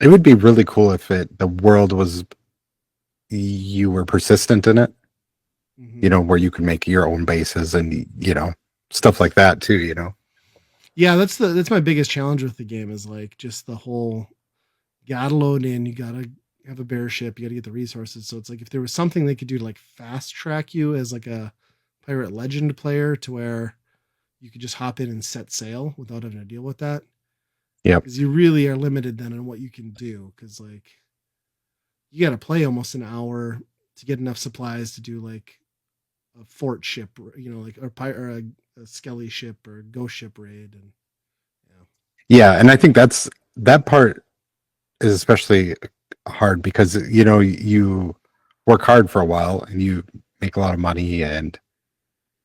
Speaker 2: It would be really cool if the world was you were persistent in it.
Speaker 1: Mm-hmm.
Speaker 2: You know, where you could make your own bases and you know stuff like that too. You know.
Speaker 1: Yeah, that's my biggest challenge with the game is like just the whole gotta load in, you gotta have a bear ship, you gotta get the resources. So it's like if there was something they could do to like fast track you as like a pirate legend player to where you could just hop in and set sail without having to deal with that.
Speaker 2: Yep.
Speaker 1: Because you really are limited then on what you can do. Because like you got to play almost an hour to get enough supplies to do like a fort ship, you know, like or a skelly ship or ghost ship raid, and
Speaker 2: Yeah, and I think that part is especially hard because you know you work hard for a while and you make a lot of money and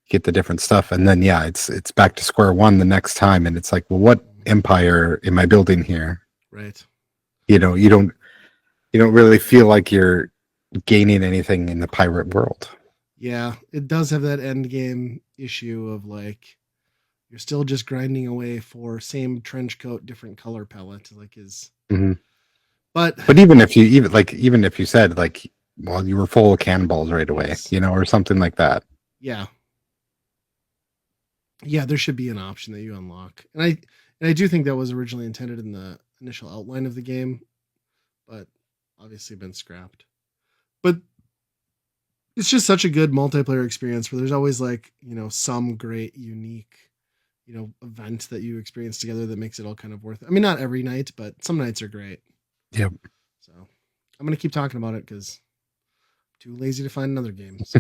Speaker 2: get the different stuff and then yeah it's back to square one the next time and it's like well what empire am I building here?
Speaker 1: right.
Speaker 2: You know you don't really feel like you're gaining anything in the pirate world.
Speaker 1: Yeah, it does have that end game issue of like you're still just grinding away for same trench coat, different color palette, like is.
Speaker 2: Mm-hmm.
Speaker 1: But
Speaker 2: even if you said like well you were full of cannonballs right away
Speaker 1: yes.
Speaker 2: you know or something like that.
Speaker 1: Yeah, there should be an option that you unlock, and I do think that was originally intended in the initial outline of the game, but obviously been scrapped. But it's just such a good multiplayer experience where there's always like, you know, some great unique, you know, event that you experience together that makes it all kind of worth it. I mean, not every night, but some nights are great.
Speaker 2: Yep.
Speaker 1: So I'm going to keep talking about it because I'm too lazy to find another game. So.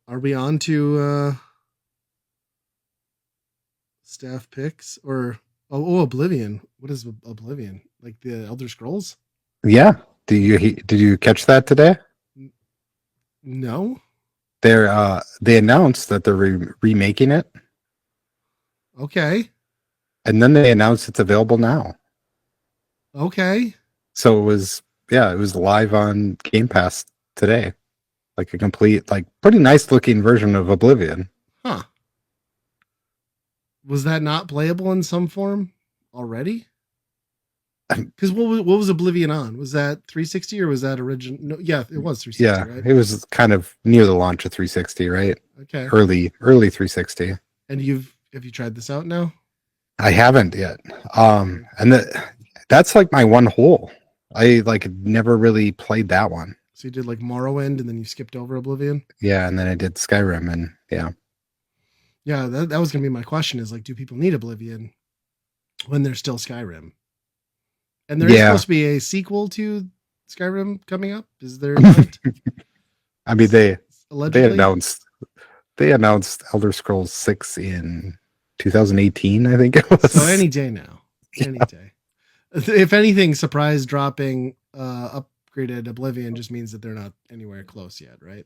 Speaker 1: Are we on to staff picks or Oblivion? What is Oblivion? Like the Elder Scrolls?
Speaker 2: Yeah. Did you catch that today?
Speaker 1: No.
Speaker 2: They announced that they're remaking it.
Speaker 1: Okay.
Speaker 2: And then they announced it's available now.
Speaker 1: Okay.
Speaker 2: So it was live on Game Pass today. Like a complete, like pretty nice looking version of Oblivion.
Speaker 1: Huh. Was that not playable in some form already? Because what was Oblivion on? Was that 360 or was that original? No, yeah, it was 360.
Speaker 2: Yeah,
Speaker 1: right?
Speaker 2: it was kind of near the launch of 360, right?
Speaker 1: Okay.
Speaker 2: Early 360.
Speaker 1: And have you tried this out now?
Speaker 2: I haven't yet. And that's like my one hole. I like never really played that one.
Speaker 1: So you did like Morrowind and then you skipped over Oblivion?
Speaker 2: Yeah, and then I did Skyrim and yeah.
Speaker 1: Yeah, that was gonna be my question is like, do people need Oblivion when there's still Skyrim? And there is supposed to be a sequel to Skyrim coming up. Is there not?
Speaker 2: I mean they
Speaker 1: allegedly
Speaker 2: announced they announced Elder Scrolls 6 in 2018, I think it
Speaker 1: So
Speaker 2: was.
Speaker 1: any day now, any day. If anything, surprise dropping upgraded Oblivion just means that they're not anywhere close yet, right?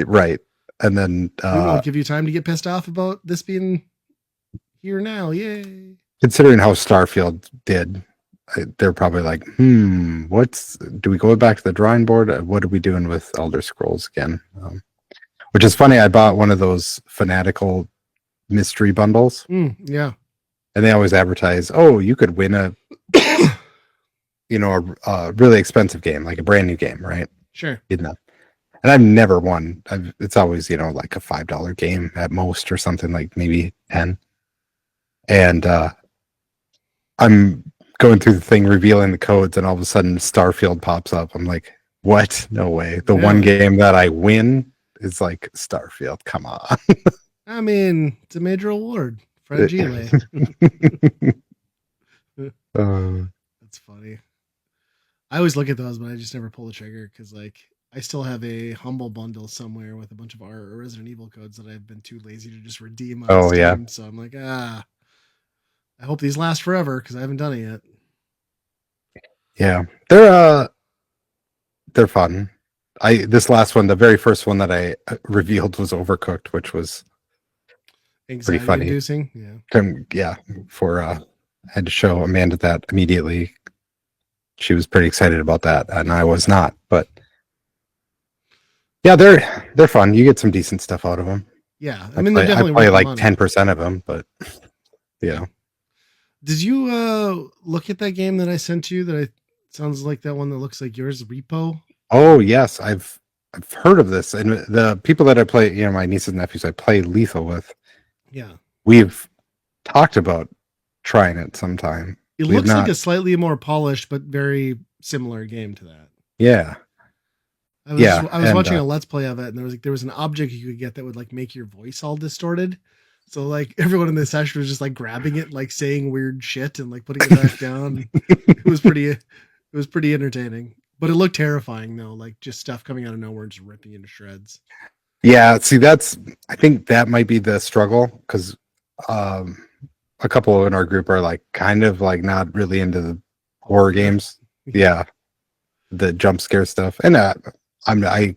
Speaker 2: Right. And then
Speaker 1: We won't give you time to get pissed off about this being here now. Yay.
Speaker 2: considering how Starfield did, they're probably like, what's do we go back to the drawing board? What are we doing with Elder Scrolls again? Which is funny. I bought one of those fanatical mystery bundles,
Speaker 1: Yeah.
Speaker 2: and they always advertise, "Oh, you could win a a really expensive game, like a brand new game, right?"
Speaker 1: Sure.
Speaker 2: You know, and I've never won. It's always like a $5 game at most, or something like maybe 10. And I'm going through the thing, revealing the codes, and all of a sudden Starfield pops up. I'm like, what? No way. The one game that I win is like Starfield. Come on.
Speaker 1: I mean, it's a major award. Fragile. That's funny. I always look at those, but I just never pull the trigger because, like, I still have a Humble bundle somewhere with a bunch of our Resident Evil codes that I've been too lazy to just redeem on Steam.
Speaker 2: Yeah.
Speaker 1: So I'm like, I hope these last forever because I haven't done it yet.
Speaker 2: Yeah, they're fun. This last one, the very first one that I revealed was Overcooked, which was pretty funny.
Speaker 1: Inducing.
Speaker 2: Yeah. I had to show Amanda that immediately. She was pretty excited about that, and I was not. But yeah, they're fun. You get some decent stuff out of them.
Speaker 1: Yeah, I mean,
Speaker 2: I play like 10% of them, but yeah.
Speaker 1: Did you look at that game that I sent you? Sounds like that one that looks like yours, Repo.
Speaker 2: Oh yes, I've heard of this, and the people that I play, my nieces and nephews I play Lethal with.
Speaker 1: Yeah,
Speaker 2: we've talked about trying it sometime.
Speaker 1: It looks like a slightly more polished but very similar game to that.
Speaker 2: Yeah.
Speaker 1: I was watching a Let's Play of it, and there was an object you could get that would like make your voice all distorted. So like everyone in the session was just like grabbing it, like saying weird shit and like putting it back down. It was pretty entertaining. But it looked terrifying though, like just stuff coming out of nowhere and just ripping into shreds.
Speaker 2: Yeah, see I think that might be the struggle because a couple in our group are like kind of like not really into the horror games. Yeah. The jump scare stuff. And I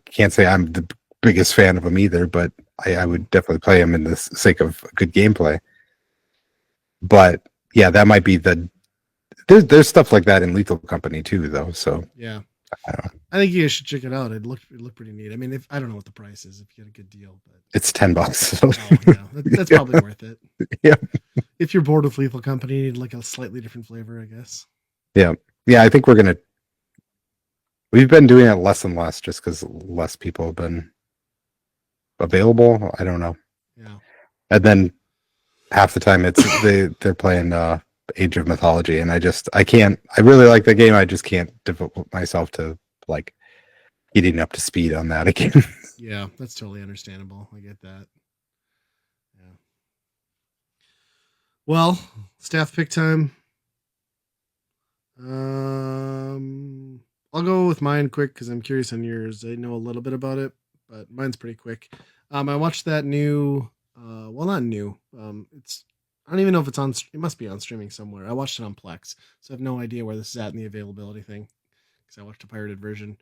Speaker 2: can't say I'm the biggest fan of them either, but I would definitely play them in the sake of good gameplay. But yeah, that might be there's stuff like that in Lethal Company too, though. So
Speaker 1: yeah, I think you guys should check it out. It looked pretty neat. I mean, I don't know what the price is if you get a good deal, but
Speaker 2: it's $10. So.
Speaker 1: That's probably worth it.
Speaker 2: Yeah.
Speaker 1: If you're bored with Lethal Company, you need like a slightly different flavor, I guess.
Speaker 2: Yeah. I think we've been doing it less and less just because less people have been available. I don't know.
Speaker 1: Yeah.
Speaker 2: And then half the time they're playing Age of Mythology, and I really like the game. I just can't devote myself to like getting up to speed on that again.
Speaker 1: Yeah, that's totally understandable. I get that. Yeah. Well, staff pick time. I'll go with mine quick because I'm curious on yours. I know a little bit about it, but mine's pretty quick. I watched that new, well, not new. I don't even know if it's on. It must be on streaming somewhere. I watched it on Plex, so I have no idea where this is at in the availability thing because I watched a pirated version.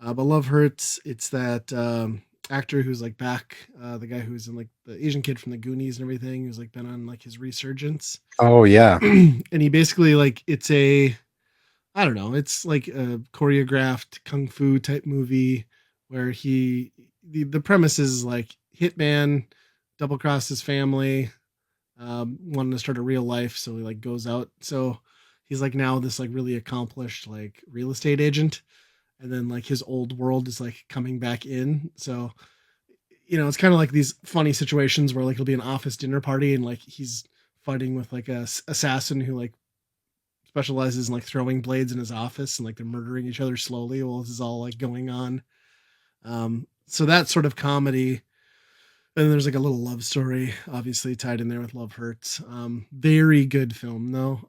Speaker 1: But Love Hurts. It's that actor who's like back, the guy who's in like the Asian kid from the Goonies and everything, who's like been on like his resurgence.
Speaker 2: Oh yeah.
Speaker 1: And he basically like it's I don't know, it's like a choreographed kung fu type movie where the premise is like hitman double crossed his family, wanting to start a real life, so he like goes out. So he's like now this like really accomplished like real estate agent, and then like his old world is like coming back in. So it's kind of like these funny situations where like it'll be an office dinner party and like he's fighting with like a assassin who like specializes in like throwing blades in his office, and like they're murdering each other slowly while this is all like going on. So that sort of comedy. And there's like a little love story, obviously tied in there with Love Hurts. Very good film though.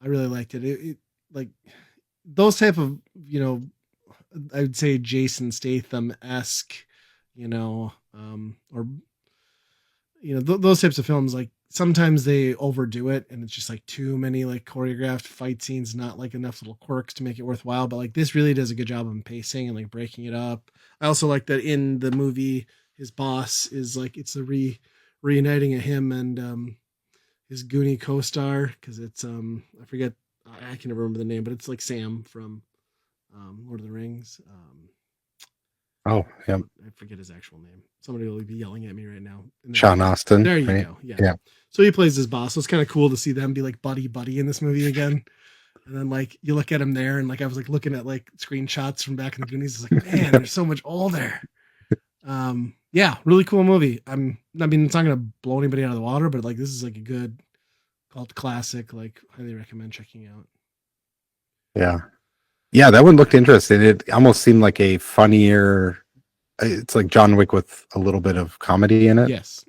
Speaker 1: I really liked it. It like those type of, I would say Jason Statham-esque, or those types of films, like sometimes they overdo it and it's just like too many like choreographed fight scenes, not like enough little quirks to make it worthwhile. But like this really does a good job of pacing and like breaking it up. I also like that in the movie, his boss is like it's a reuniting of him and his Goonie co-star, because it's I forget, I can never remember the name, but it's like Sam from Lord of the Rings.
Speaker 2: Oh, yeah.
Speaker 1: I forget his actual name. Somebody will be yelling at me right now.
Speaker 2: Sean Austin.
Speaker 1: There you
Speaker 2: right?
Speaker 1: go. Yeah.
Speaker 2: Yeah.
Speaker 1: So he plays his boss. So it's kind of cool to see them be like buddy buddy in this movie again. And then like you look at him there, and like I was like looking at like screenshots from back in the Goonies. It's like, man, there's so much older. Yeah, really cool movie. I mean, it's not gonna blow anybody out of the water, but like this is like a good cult classic. Like, highly recommend checking out.
Speaker 2: Yeah. Yeah, that one looked interesting. It almost seemed like a funnier. It's like John Wick with a little bit of comedy in it.
Speaker 1: Yes,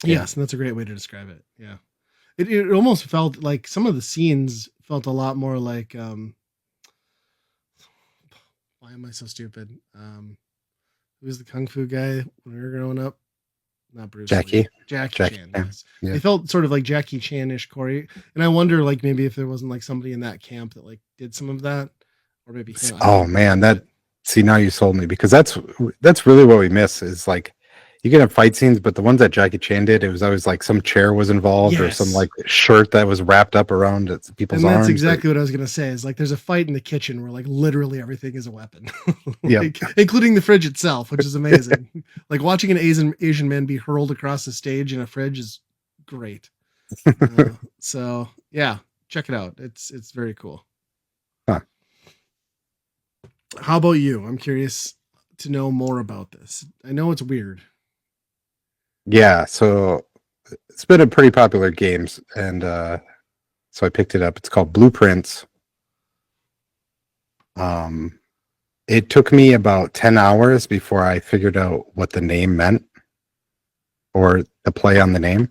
Speaker 1: yes, and that's a great way to describe it. Yeah, it almost felt like some of the scenes felt a lot more like why am I so stupid? Who was the kung fu guy when we were growing up? Not Bruce
Speaker 2: Jackie.
Speaker 1: Lee. Jackie
Speaker 2: Jackie
Speaker 1: Chan.
Speaker 2: Chan.
Speaker 1: Yes.
Speaker 2: Yeah.
Speaker 1: They felt sort of like Jackie Chan-ish Corey. And I wonder like maybe if there wasn't like somebody in that camp that like did some of that, or maybe him.
Speaker 2: Oh man, see, now you sold me, because that's really what we miss is like you can have fight scenes, but the ones that Jackie Chan did, it was always like some chair was involved or some like shirt that was wrapped up around people's arms.
Speaker 1: And that's exactly what I was gonna say. Is like there's a fight in the kitchen where like literally everything is a weapon, like, including the fridge itself, which is amazing. Like watching an Asian man be hurled across the stage in a fridge is great. So yeah, check it out. It's very cool.
Speaker 2: Huh.
Speaker 1: How about you? I'm curious to know more about this. I know it's weird.
Speaker 2: Yeah, so it's been a pretty popular game, and so I picked it up. It's called Blueprints. It took me about 10 hours before I figured out what the name meant, or the play on the name.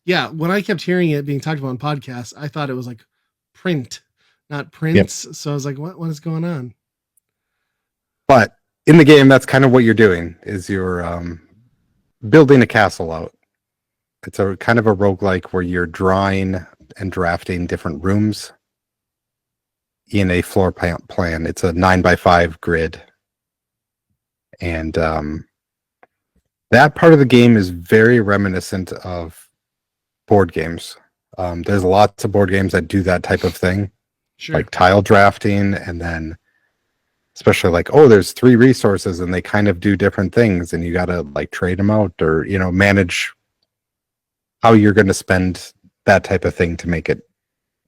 Speaker 1: Yeah, when I kept hearing it being talked about on podcasts, I thought it was like print, not prince. Yep. So I was like, what is going on?
Speaker 2: But in the game, that's kind of what you're doing, is you're building a castle out. It's a kind of a roguelike where you're drawing and drafting different rooms in a floor plan. It's a 9x5 grid. And that part of the game is very reminiscent of board games. There's lots of board games that do that type of thing, like tile drafting, and then especially like, oh, there's 3 resources and they kind of do different things, and you got to like trade them out, or manage how you're going to spend that type of thing to make it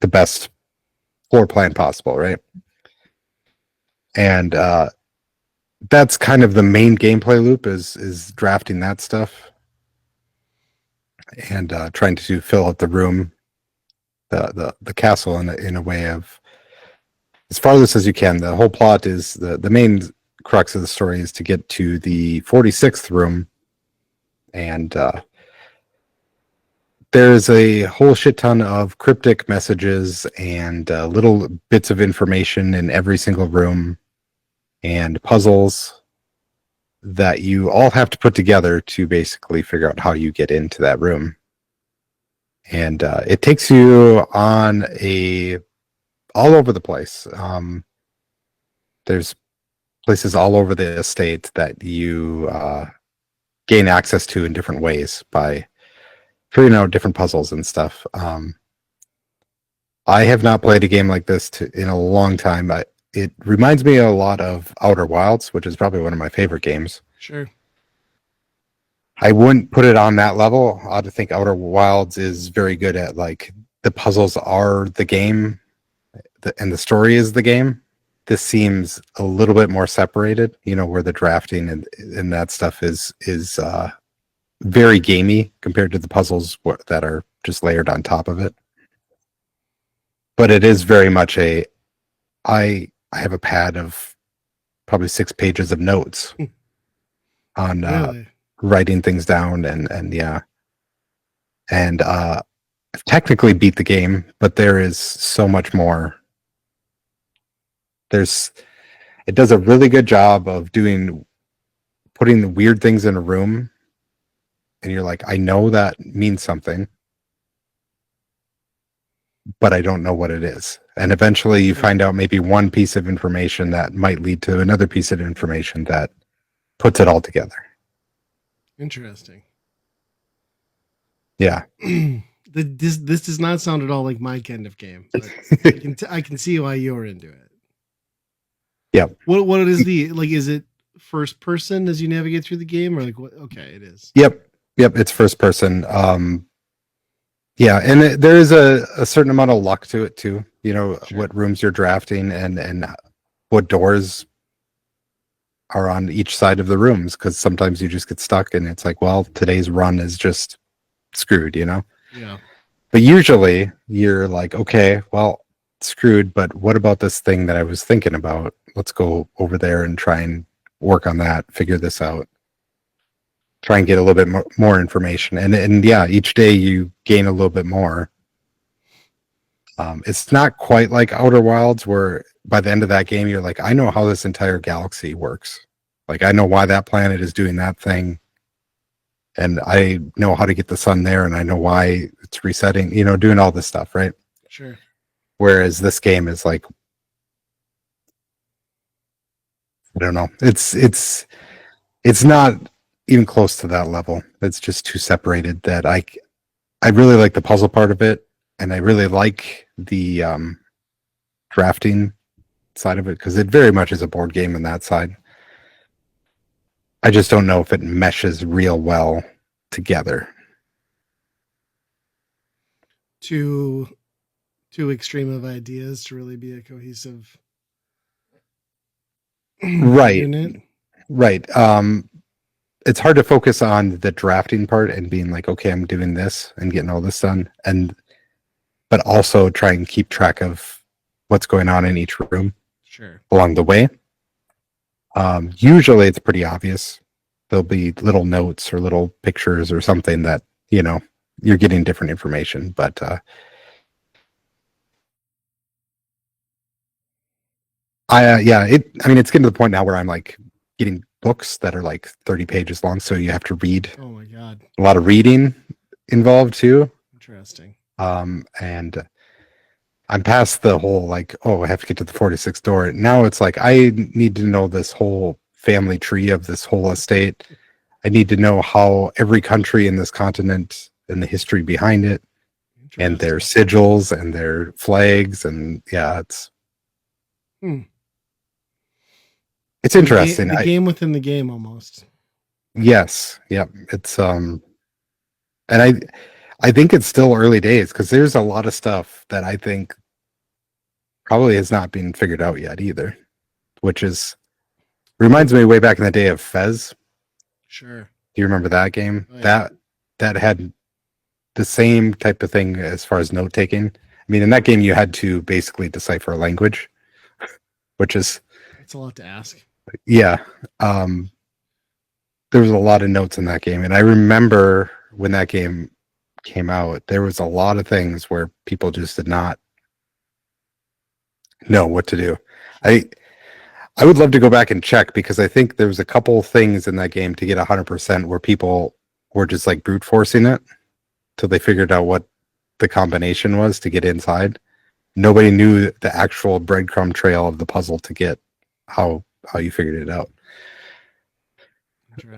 Speaker 2: the best floor plan possible, right? And that's kind of the main gameplay loop is drafting that stuff and trying to fill out the room, the castle in a way of as farthest as you can. The whole plot is the main crux of the story is to get to the 46th room, and there's a whole shit ton of cryptic messages and little bits of information in every single room, and puzzles that you all have to put together to basically figure out how you get into that room. And it takes you on all over the place. There's places all over the estate that you gain access to in different ways by figuring out different puzzles and stuff. I have not played a game like this in a long time. It reminds me a lot of Outer Wilds, which is probably one of my favorite games.
Speaker 1: Sure.
Speaker 2: I wouldn't put it on that level. I think Outer Wilds is very good at like the puzzles are the game, and the story is the game. This seems a little bit more separated, where the drafting and that stuff is very gamey compared to the puzzles that are just layered on top of it. But it is very much I have a pad of probably 6 pages of notes on really? Writing things down and yeah. And I've technically beat the game, but there is so much more. It does a really good job of doing putting the weird things in a room, and you're like, I know that means something, but I don't know what it is. And eventually you find out maybe one piece of information that might lead to another piece of information that puts it all together.
Speaker 1: Interesting.
Speaker 2: Yeah.
Speaker 1: This does not sound at all like my kind of game, but I can see why you're into it.
Speaker 2: Yeah.
Speaker 1: What is the like? Is it first person as you navigate through the game, or like what? Okay, it is.
Speaker 2: Yep. It's first person. Yeah, and there is a certain amount of luck to it too. You know,
Speaker 1: Sure.
Speaker 2: what rooms you're drafting and what doors are on each side of the rooms, because sometimes you just get stuck and it's like, well, today's run is just screwed, you know?
Speaker 1: Yeah.
Speaker 2: But usually you're like, okay, well, screwed, but what about this thing that I was thinking about? Let's go over there and try and work on that, figure this out. Try and get a little bit more information. And yeah, each day you gain a little bit more. It's not quite like Outer Wilds, where by the end of that game, you're like, I know how this entire galaxy works. Like, I know why that planet is doing that thing. And I know how to get the sun there, and I know why it's resetting, you know, doing all this stuff, right?
Speaker 1: Sure.
Speaker 2: Whereas this game is like, I don't know. It's not even close to that level. It's just too separated that I really like the puzzle part of it, and I really like the drafting side of it, because it very much is a board game in that side. I just don't know if it meshes real well together.
Speaker 1: Too extreme of ideas to really be a cohesive
Speaker 2: Right.
Speaker 1: unit.
Speaker 2: Right. It's hard to focus on the drafting part and being like, okay, I'm doing this and getting all this done, but also try and keep track of what's going on in each room.
Speaker 1: Sure.
Speaker 2: Along the way. Usually it's pretty obvious. There'll be little notes or little pictures or something that, you know, you're getting different information, but I mean, it's getting to the point now where I'm like getting books that are like 30 pages long, so you have to read.
Speaker 1: Oh my god.
Speaker 2: A lot of reading involved too.
Speaker 1: Interesting.
Speaker 2: And I'm past the whole like, oh, I have to get to the 46th door. Now it's like, I need to know this whole family tree of this whole estate. I need to know how every country in this continent and the history behind it, and their sigils and their flags, and yeah, it's it's interesting.
Speaker 1: The game within the game, almost.
Speaker 2: Yes, yep. It's and I think it's still early days, because there's a lot of stuff that I think probably has not been figured out yet either, which is reminds me way back in the day of Fez.
Speaker 1: Sure.
Speaker 2: Do you remember that game?
Speaker 1: Oh, yeah.
Speaker 2: That had the same type of thing as far as note taking. I mean, in that game you had to basically decipher a language, which is
Speaker 1: it's a lot to ask.
Speaker 2: Yeah. There was a lot of notes in that game, and I remember when that game came out, there was a lot of things where people just did not know what to do. I would love to go back and check, because I think there was a couple things in that game to get 100% where people were just like brute forcing it till they figured out what the combination was to get inside. Nobody knew the actual breadcrumb trail of the puzzle to get how you figured it out.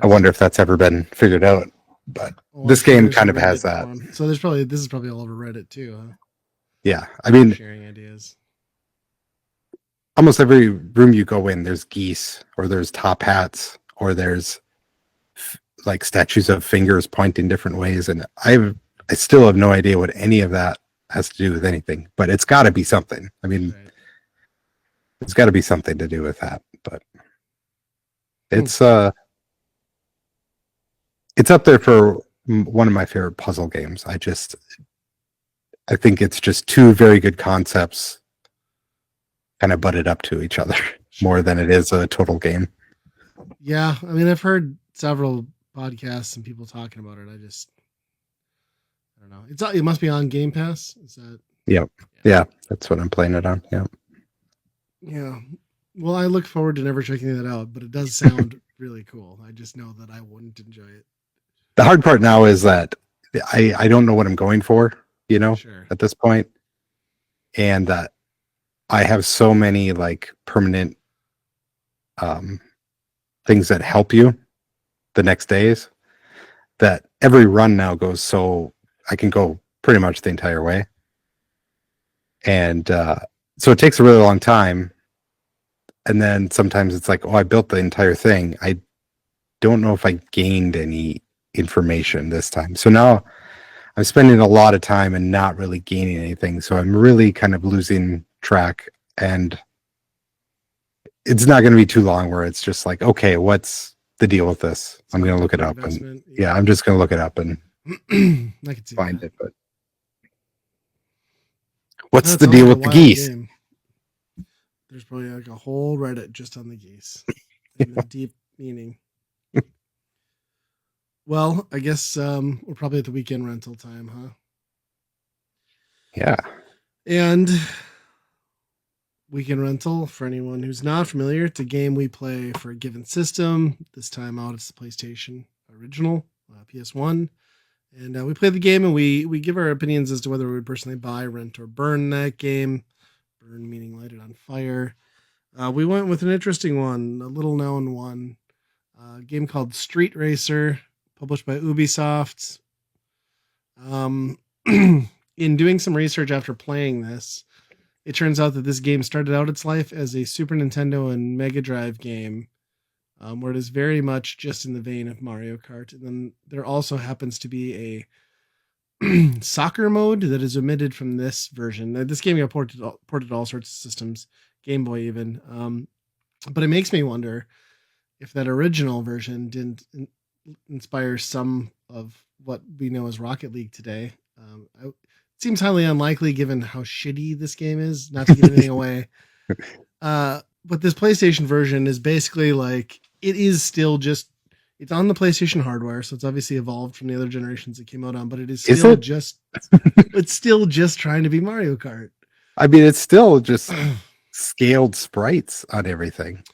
Speaker 2: I wonder if that's ever been figured out. But this game kind of has that.
Speaker 1: Forum. So this is probably all over Reddit too, huh?
Speaker 2: Yeah. I mean,
Speaker 1: sharing ideas.
Speaker 2: Almost every room you go in, there's geese, or there's top hats, or there's like statues of fingers pointing different ways. And I still have no idea what any of that has to do with anything, but it's got to be something. I mean, it's got to be something to do with that, but it's up there for one of my favorite puzzle games. I think it's just two very good concepts kind of butted up to each other more than it is a total game.
Speaker 1: Yeah, I mean, I've heard several podcasts and people talking about it. I don't know. It must be on Game Pass. Is that?
Speaker 2: Yeah, that's what I'm playing it on. Yeah.
Speaker 1: Yeah. Well, I look forward to never checking that out, but it does sound really cool. I just know that I wouldn't enjoy it.
Speaker 2: The hard part now is that I don't know what I'm going for,
Speaker 1: Sure.
Speaker 2: at this point, and that I have so many like permanent um, things that help you the next days that every run now goes so I can go pretty much the entire way, and so it takes a really long time. And then sometimes it's like, oh, I built the entire thing. I don't know if I gained any information this time. So now I'm spending a lot of time and not really gaining anything. So I'm really kind of losing track. And it's not going to be too long where it's just like, okay, what's the deal with this? I'm going to look it up. And yeah, I'm just going to look it up and
Speaker 1: I can see
Speaker 2: find
Speaker 1: that.
Speaker 2: it. But what's
Speaker 1: That
Speaker 2: the
Speaker 1: sounds
Speaker 2: deal
Speaker 1: like a
Speaker 2: with the
Speaker 1: wild
Speaker 2: geese?
Speaker 1: game. There's probably like a whole Reddit just on the geese and the deep meaning. Well, I guess we're probably at the weekend rental time, huh?
Speaker 2: Yeah.
Speaker 1: And weekend rental, for anyone who's not familiar, it's a game we play for a given system. This time out, it's the PlayStation original, PS1. And we play the game and we give our opinions as to whether we would personally buy, rent, or burn that game. Burn meaning light it on fire. We went with an interesting one, a little known one, a game called Street Racer, published by Ubisoft. In doing some research after playing this, it turns out that this game started out its life as a Super Nintendo and Mega Drive game, where it is very much just in the vein of Mario Kart. And then there also happens to be a soccer mode that is omitted from this version. Now, this game got ported to all sorts of systems, Game Boy even. But it makes me wonder if that original version didn't inspire some of what we know as Rocket League today. It seems highly unlikely given how shitty this game is, not to give anything away. But this PlayStation version is basically like, it is still just, it's on the PlayStation hardware, so it's obviously evolved from the other generations it came out on, but it is still just, it's still just trying to be Mario Kart.
Speaker 2: I mean, it's still just scaled sprites on everything.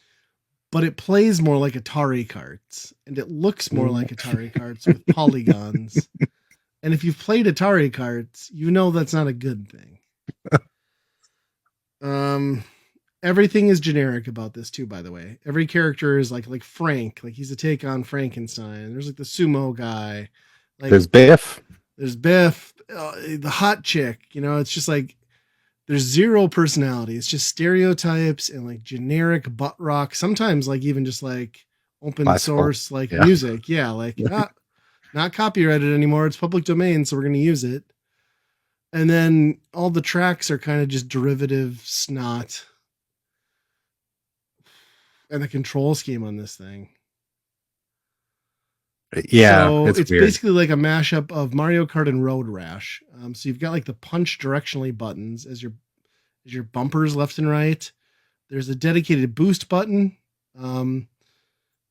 Speaker 1: But it plays more like Atari carts, and it looks more like Atari carts with polygons. And if you've played Atari carts, you know that's not a good thing. Everything is generic about this too, by the way. Every character is like Frank, like he's a take on Frankenstein. There's like the sumo guy. Like
Speaker 2: there's Biff.
Speaker 1: There's Biff, the hot chick. It's just like there's zero personality. It's just stereotypes and like generic butt rock. Sometimes like even just like open
Speaker 2: Classical.
Speaker 1: source like music. Yeah, like not copyrighted anymore. It's public domain, so we're going to use it. And then all the tracks are kind of just derivative snot. And the control scheme on this thing.
Speaker 2: Yeah,
Speaker 1: so it's
Speaker 2: weird.
Speaker 1: basically like a mashup of Mario Kart and Road Rash. So you've got like the punch directionally buttons as your bumpers left and right. There's a dedicated boost button.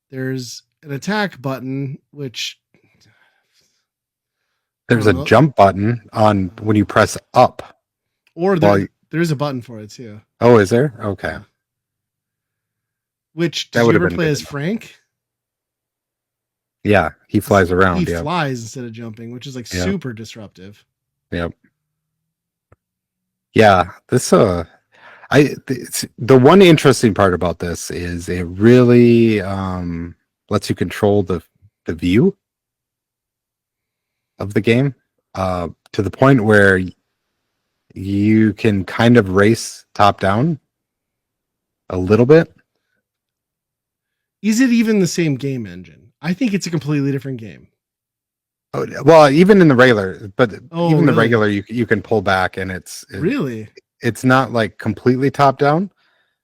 Speaker 1: There's an attack button, which
Speaker 2: there's a jump button on when you press up.
Speaker 1: Or there's a button for it too.
Speaker 2: Oh, is there? Okay.
Speaker 1: Yeah. Which did you ever play as Frank?
Speaker 2: Yeah, he flies around.
Speaker 1: He flies instead of jumping, which is like super disruptive.
Speaker 2: Yep. Yeah, this the one interesting part about this is it really lets you control the view of the game to the point where you can kind of race top down a little bit.
Speaker 1: Is it even the same game engine? I think it's a completely different game.
Speaker 2: Oh, well, even in the regular, the regular, you can pull back, and it's not like completely top down,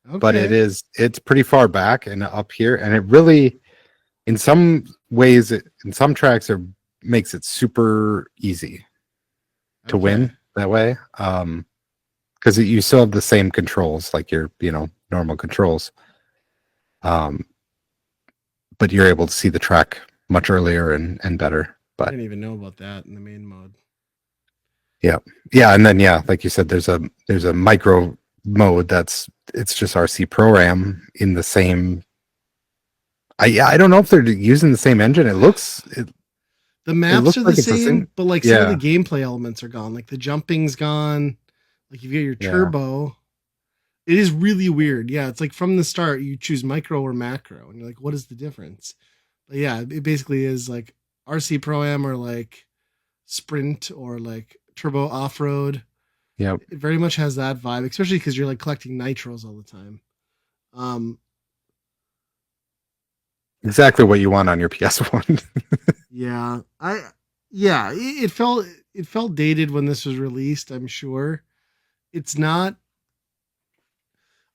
Speaker 2: but it's pretty far back and up here, and it really, in some ways, in some tracks, it makes it super easy to win that way, because you still have the same controls, like your normal controls, but you're able to see the track much earlier and better. But
Speaker 1: I didn't even know about that in the main mode.
Speaker 2: Yeah, and then like you said, there's a micro mode it's just RC Pro-Am in the same I don't know if they're using the same engine.
Speaker 1: The
Speaker 2: It
Speaker 1: maps
Speaker 2: looks
Speaker 1: are the
Speaker 2: like it's the
Speaker 1: same,
Speaker 2: same.
Speaker 1: but like some of the
Speaker 2: Yeah,
Speaker 1: gameplay elements are gone. Like the jumping's gone. Like you get your
Speaker 2: yeah,
Speaker 1: turbo. It is really weird. Yeah, it's like from the start you choose micro or macro, and you're like, what is the difference? But yeah, it basically is like RC Pro Am or like sprint or like turbo off road.
Speaker 2: yep.
Speaker 1: It very much has that vibe, especially because you're like collecting nitros all the time. Um,
Speaker 2: Exactly what you want on your PS1.
Speaker 1: yeah, yeah, it felt dated when this was released. I'm sure it's not.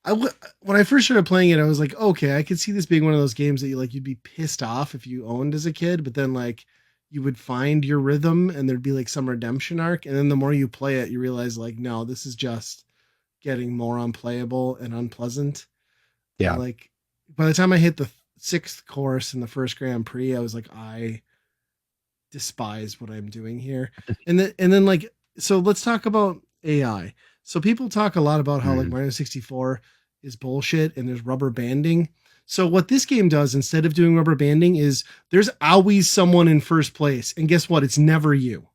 Speaker 1: When I first started playing it, I was like, okay, I could see this being one of those games that you'd be pissed off if you owned as a kid, but then like you would find your rhythm and there'd be like some redemption arc, and then the more you play it, you realize like, no, this is just getting more unplayable and unpleasant. And
Speaker 2: Yeah.
Speaker 1: like by the time I hit the sixth course in the first Grand Prix, I was like, I despise what I'm doing here. And then like so let's talk about AI. So people talk a lot about how like
Speaker 2: Mm.
Speaker 1: Mario 64 is bullshit and there's rubber banding. So what this game does instead of doing rubber banding is there's always someone in first place. And guess what? It's never you.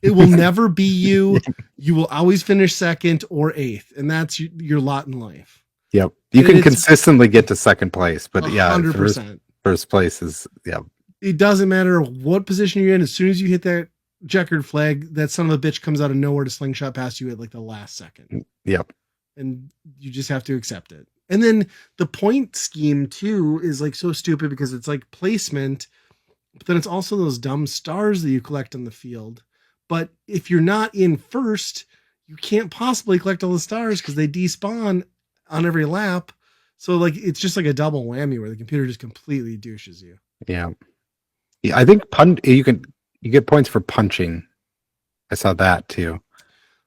Speaker 1: It will never be you. You will always finish second or eighth, and that's your lot in life.
Speaker 2: Yep. You
Speaker 1: And
Speaker 2: can
Speaker 1: it's
Speaker 2: consistently get to second place, but yeah,
Speaker 1: 100%.
Speaker 2: first place is yeah.
Speaker 1: It doesn't matter what position you're in. As soon as you hit that checkered flag, that son of a bitch comes out of nowhere to slingshot past you at like the last second.
Speaker 2: Yep.
Speaker 1: And you just have to accept it. And then the point scheme too is like so stupid because it's like placement, but then it's also those dumb stars that you collect on the field. But if you're not in first, you can't possibly collect all the stars because they despawn on every lap. So like it's just like a double whammy where the computer just completely douches you.
Speaker 2: Yeah. Yeah, I think you get points for punching. I saw that too.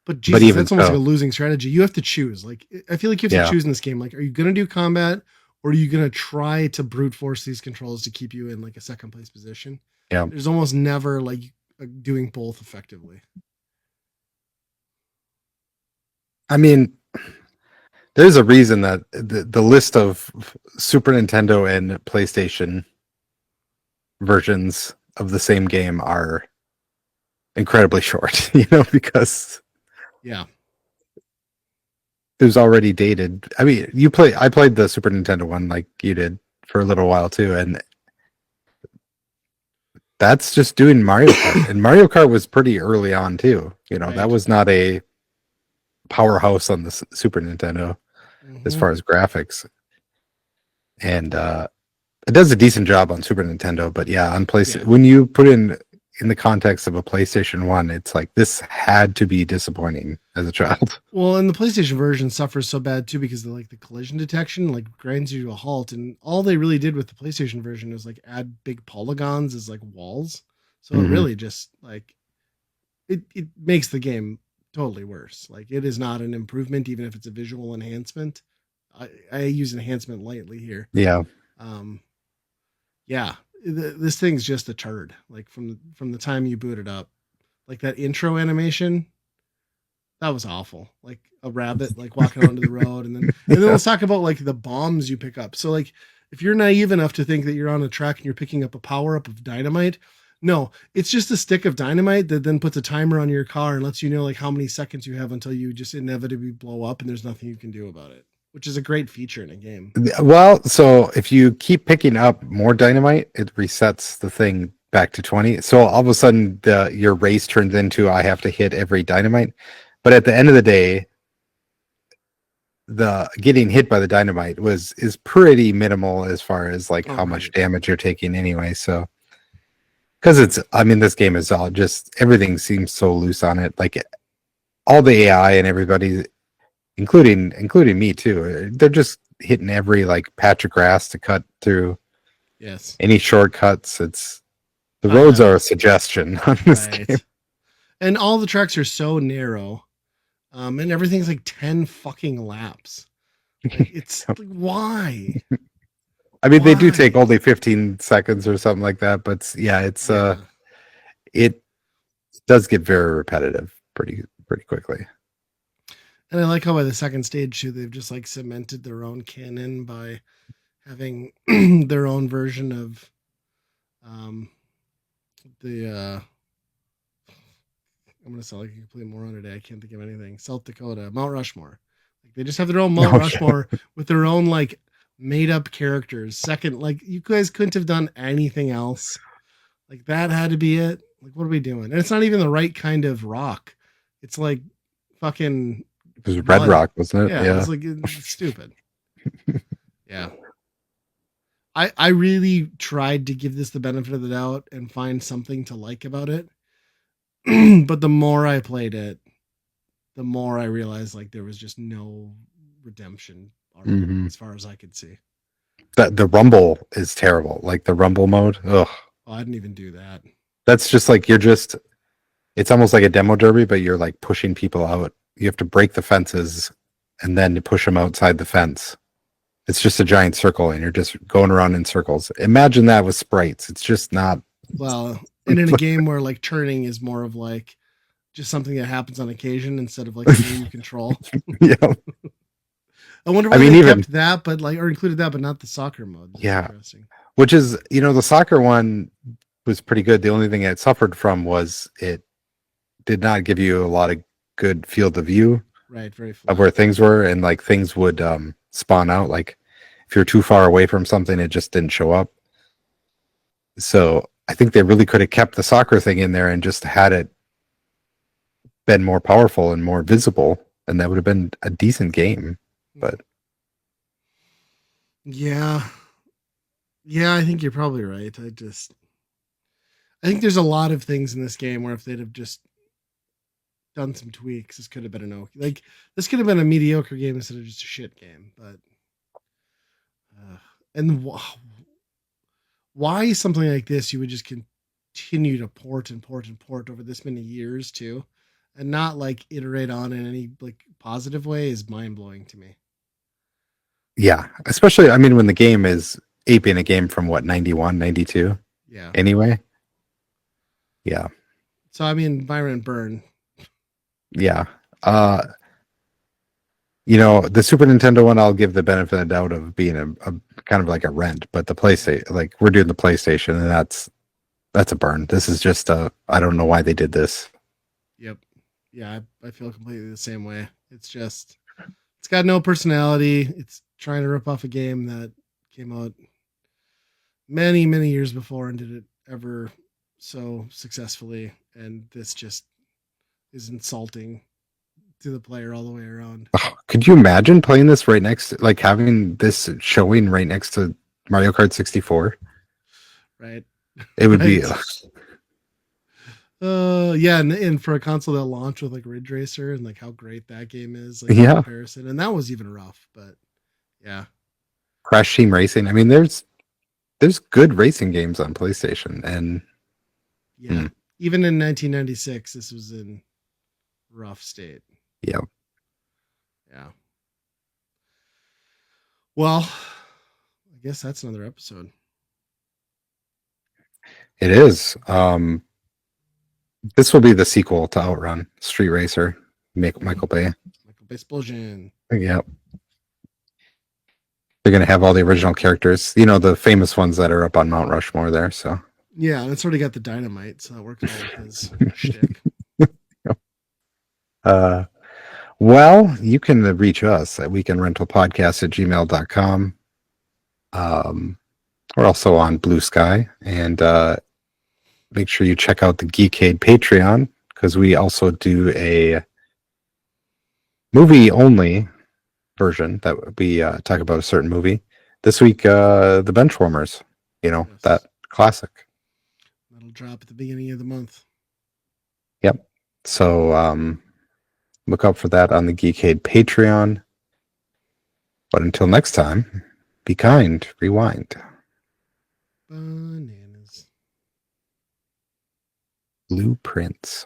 Speaker 1: But
Speaker 2: But
Speaker 1: Jesus,
Speaker 2: even
Speaker 1: that's almost like
Speaker 2: so,
Speaker 1: a losing strategy. You have to choose. Like I feel like you have to
Speaker 2: yeah.
Speaker 1: choose in this game. Like, are you gonna do combat or are you gonna try to brute force these controls to keep you in like a second place position?
Speaker 2: Yeah.
Speaker 1: There's almost never like doing both effectively.
Speaker 2: I mean, there's a reason that the list of Super Nintendo and PlayStation versions of the same game are incredibly short, because
Speaker 1: Yeah.
Speaker 2: it was already dated. I mean, I played the Super Nintendo one like you did for a little while too, and that's just doing Mario Kart. And Mario Kart was pretty early on too. That
Speaker 1: Right.
Speaker 2: was not a powerhouse on the Super Nintendo as
Speaker 1: Mm-hmm.
Speaker 2: far as graphics. And it does a decent job on Super Nintendo, but yeah, on PlayStation,
Speaker 1: Yeah.
Speaker 2: when you put in the context of a PlayStation 1, it's like this had to be disappointing as a child.
Speaker 1: Well, and the PlayStation version suffers so bad too because of like the collision detection, like grinds you to a halt. And all they really did with the PlayStation version was like add big polygons as like walls. So it
Speaker 2: Hmm.
Speaker 1: really just like it makes the game totally worse. Like it is not an improvement, even if it's a visual enhancement. I use enhancement lightly here.
Speaker 2: Yeah.
Speaker 1: Um, yeah, this thing's just a turd. Like from the time you boot it up, like that intro animation, that was awful. Like a rabbit like walking onto the road, and then let's talk about like the bombs you pick up. So like if you're naive enough to think that you're on a track and you're picking up a power up of dynamite, no, it's just a stick of dynamite that then puts a timer on your car and lets you know like how many seconds you have until you just inevitably blow up, and there's nothing you can do about it, which is a great feature in a game.
Speaker 2: Well, so if you keep picking up more dynamite, it resets the thing back to 20. So all of a sudden, your race turns into I have to hit every dynamite. But at the end of the day, the getting hit by the dynamite is pretty minimal as far as like
Speaker 1: Oh,
Speaker 2: how much
Speaker 1: right.
Speaker 2: damage you're taking anyway. So because I mean, this game is all just everything seems so loose on it. Like all the AI and everybody, including me too, they're just hitting every like patch of grass to cut through
Speaker 1: Yes.
Speaker 2: any shortcuts. It's the
Speaker 1: Oh
Speaker 2: roads
Speaker 1: yeah.
Speaker 2: are a suggestion on this game.
Speaker 1: Right. And all the tracks are so narrow. And everything's like 10 fucking laps. Like it's like why?
Speaker 2: I mean, they do take
Speaker 1: Why?
Speaker 2: only 15 seconds or something like that, but yeah,
Speaker 1: Yeah.
Speaker 2: it does get very repetitive pretty quickly.
Speaker 1: And I like how by the second stage too, they've just like cemented their own canon by having their own version of um, the I'm gonna sound like a complete moron today. I can't think of anything. South Dakota, Mount Rushmore. Like they just have their own Mount
Speaker 2: No shit.
Speaker 1: Rushmore with their own like made up characters. Second, like you guys couldn't have done anything else. Like that had to be it. Like what are we doing? And it's not even the right kind of rock. It's like fucking
Speaker 2: It was Red
Speaker 1: mud.
Speaker 2: Rock, wasn't it?
Speaker 1: Yeah,
Speaker 2: Yeah.
Speaker 1: it's like it's stupid. Yeah. I really tried to give this the benefit of the doubt and find something to like about it. But the more I played it, the more I realized like there was just no redemption arc
Speaker 2: Hmm.
Speaker 1: as far as I could see.
Speaker 2: The Rumble is terrible. Like the Rumble mode. Ugh.
Speaker 1: Oh, I didn't even do that.
Speaker 2: That's just like it's almost like a demo derby, but you're like pushing people out. You have to break the fences and then push them outside the fence. It's just a giant circle and you're just going around in circles. Imagine that with sprites. It's just not.
Speaker 1: Well, and in a game where like turning is more of like just something that happens on occasion instead of like a game you control.
Speaker 2: Yeah.
Speaker 1: I wonder
Speaker 2: I
Speaker 1: why
Speaker 2: mean,
Speaker 1: they
Speaker 2: even
Speaker 1: kept that, but like or included that, but not the soccer mode. That's
Speaker 2: yeah,
Speaker 1: interesting.
Speaker 2: which is the soccer one was pretty good. The only thing it suffered from was it did not give you a lot of good field of view
Speaker 1: Right, very
Speaker 2: of
Speaker 1: flat.
Speaker 2: where things were, and like things would spawn out. Like if you're too far away from something, it just didn't show up. So I think they really could have kept the soccer thing in there and just had it been more powerful and more visible, and that would have been a decent game. But
Speaker 1: Yeah. Yeah, I think you're probably right. I think there's a lot of things in this game where if they'd have just done some tweaks, this could have been an okay. Like this could have been a mediocre game instead of just a shit game. But and why something like this you would just continue to port and port and port over this many years too, and not like iterate on in any like positive way is mind blowing to me.
Speaker 2: yeah, especially I mean when the game is aping a game from what 91, 92
Speaker 1: Yeah.
Speaker 2: anyway. Yeah.
Speaker 1: So I mean, Byron Byrne.
Speaker 2: Yeah. Uh the Super Nintendo one I'll give the benefit of the doubt of being a kind of like a rent, but the PlayStation, like we're doing the PlayStation, and that's a burn. This is just I don't know why they did this.
Speaker 1: Yep. Yeah, I feel completely the same way. It's got no personality. It's trying to rip off a game that came out many, many years before and did it ever so successfully. And this just is insulting to the player all the way around.
Speaker 2: Oh, could you imagine playing this right next to, like having this showing right next to Mario Kart 64?
Speaker 1: Right.
Speaker 2: It would be
Speaker 1: Right. Yeah, and for a console that launched with like Ridge Racer and like how great that game is, like in
Speaker 2: yeah,
Speaker 1: comparison. And that was even rough, but yeah.
Speaker 2: Crash Team Racing. I mean, there's good racing games on PlayStation, and
Speaker 1: Yeah. Even in 1996, this was in rough state.
Speaker 2: yeah,
Speaker 1: Yeah. Well, I guess that's another episode.
Speaker 2: it is. This will be the sequel to Outrun, Street Racer, Michael Bay.
Speaker 1: Michael Bay Explosion.
Speaker 2: Yeah, they're gonna have all the original characters, the famous ones that are up on Mount Rushmore there. So
Speaker 1: Yeah, and it's already got the dynamite, so that works well with his shtick.
Speaker 2: Well, you can reach us at weekendrentalpodcast@gmail.com. We're also on Blue Sky, and make sure you check out the Geekade Patreon because we also do a movie only version that we talk about a certain movie. This week, The Benchwarmers,
Speaker 1: Yes.
Speaker 2: that classic.
Speaker 1: That'll drop at the beginning of the month.
Speaker 2: Yep. So look out for that on the Geekade Patreon. But until next time, be kind, rewind.
Speaker 1: Bananas.
Speaker 2: Blueprints.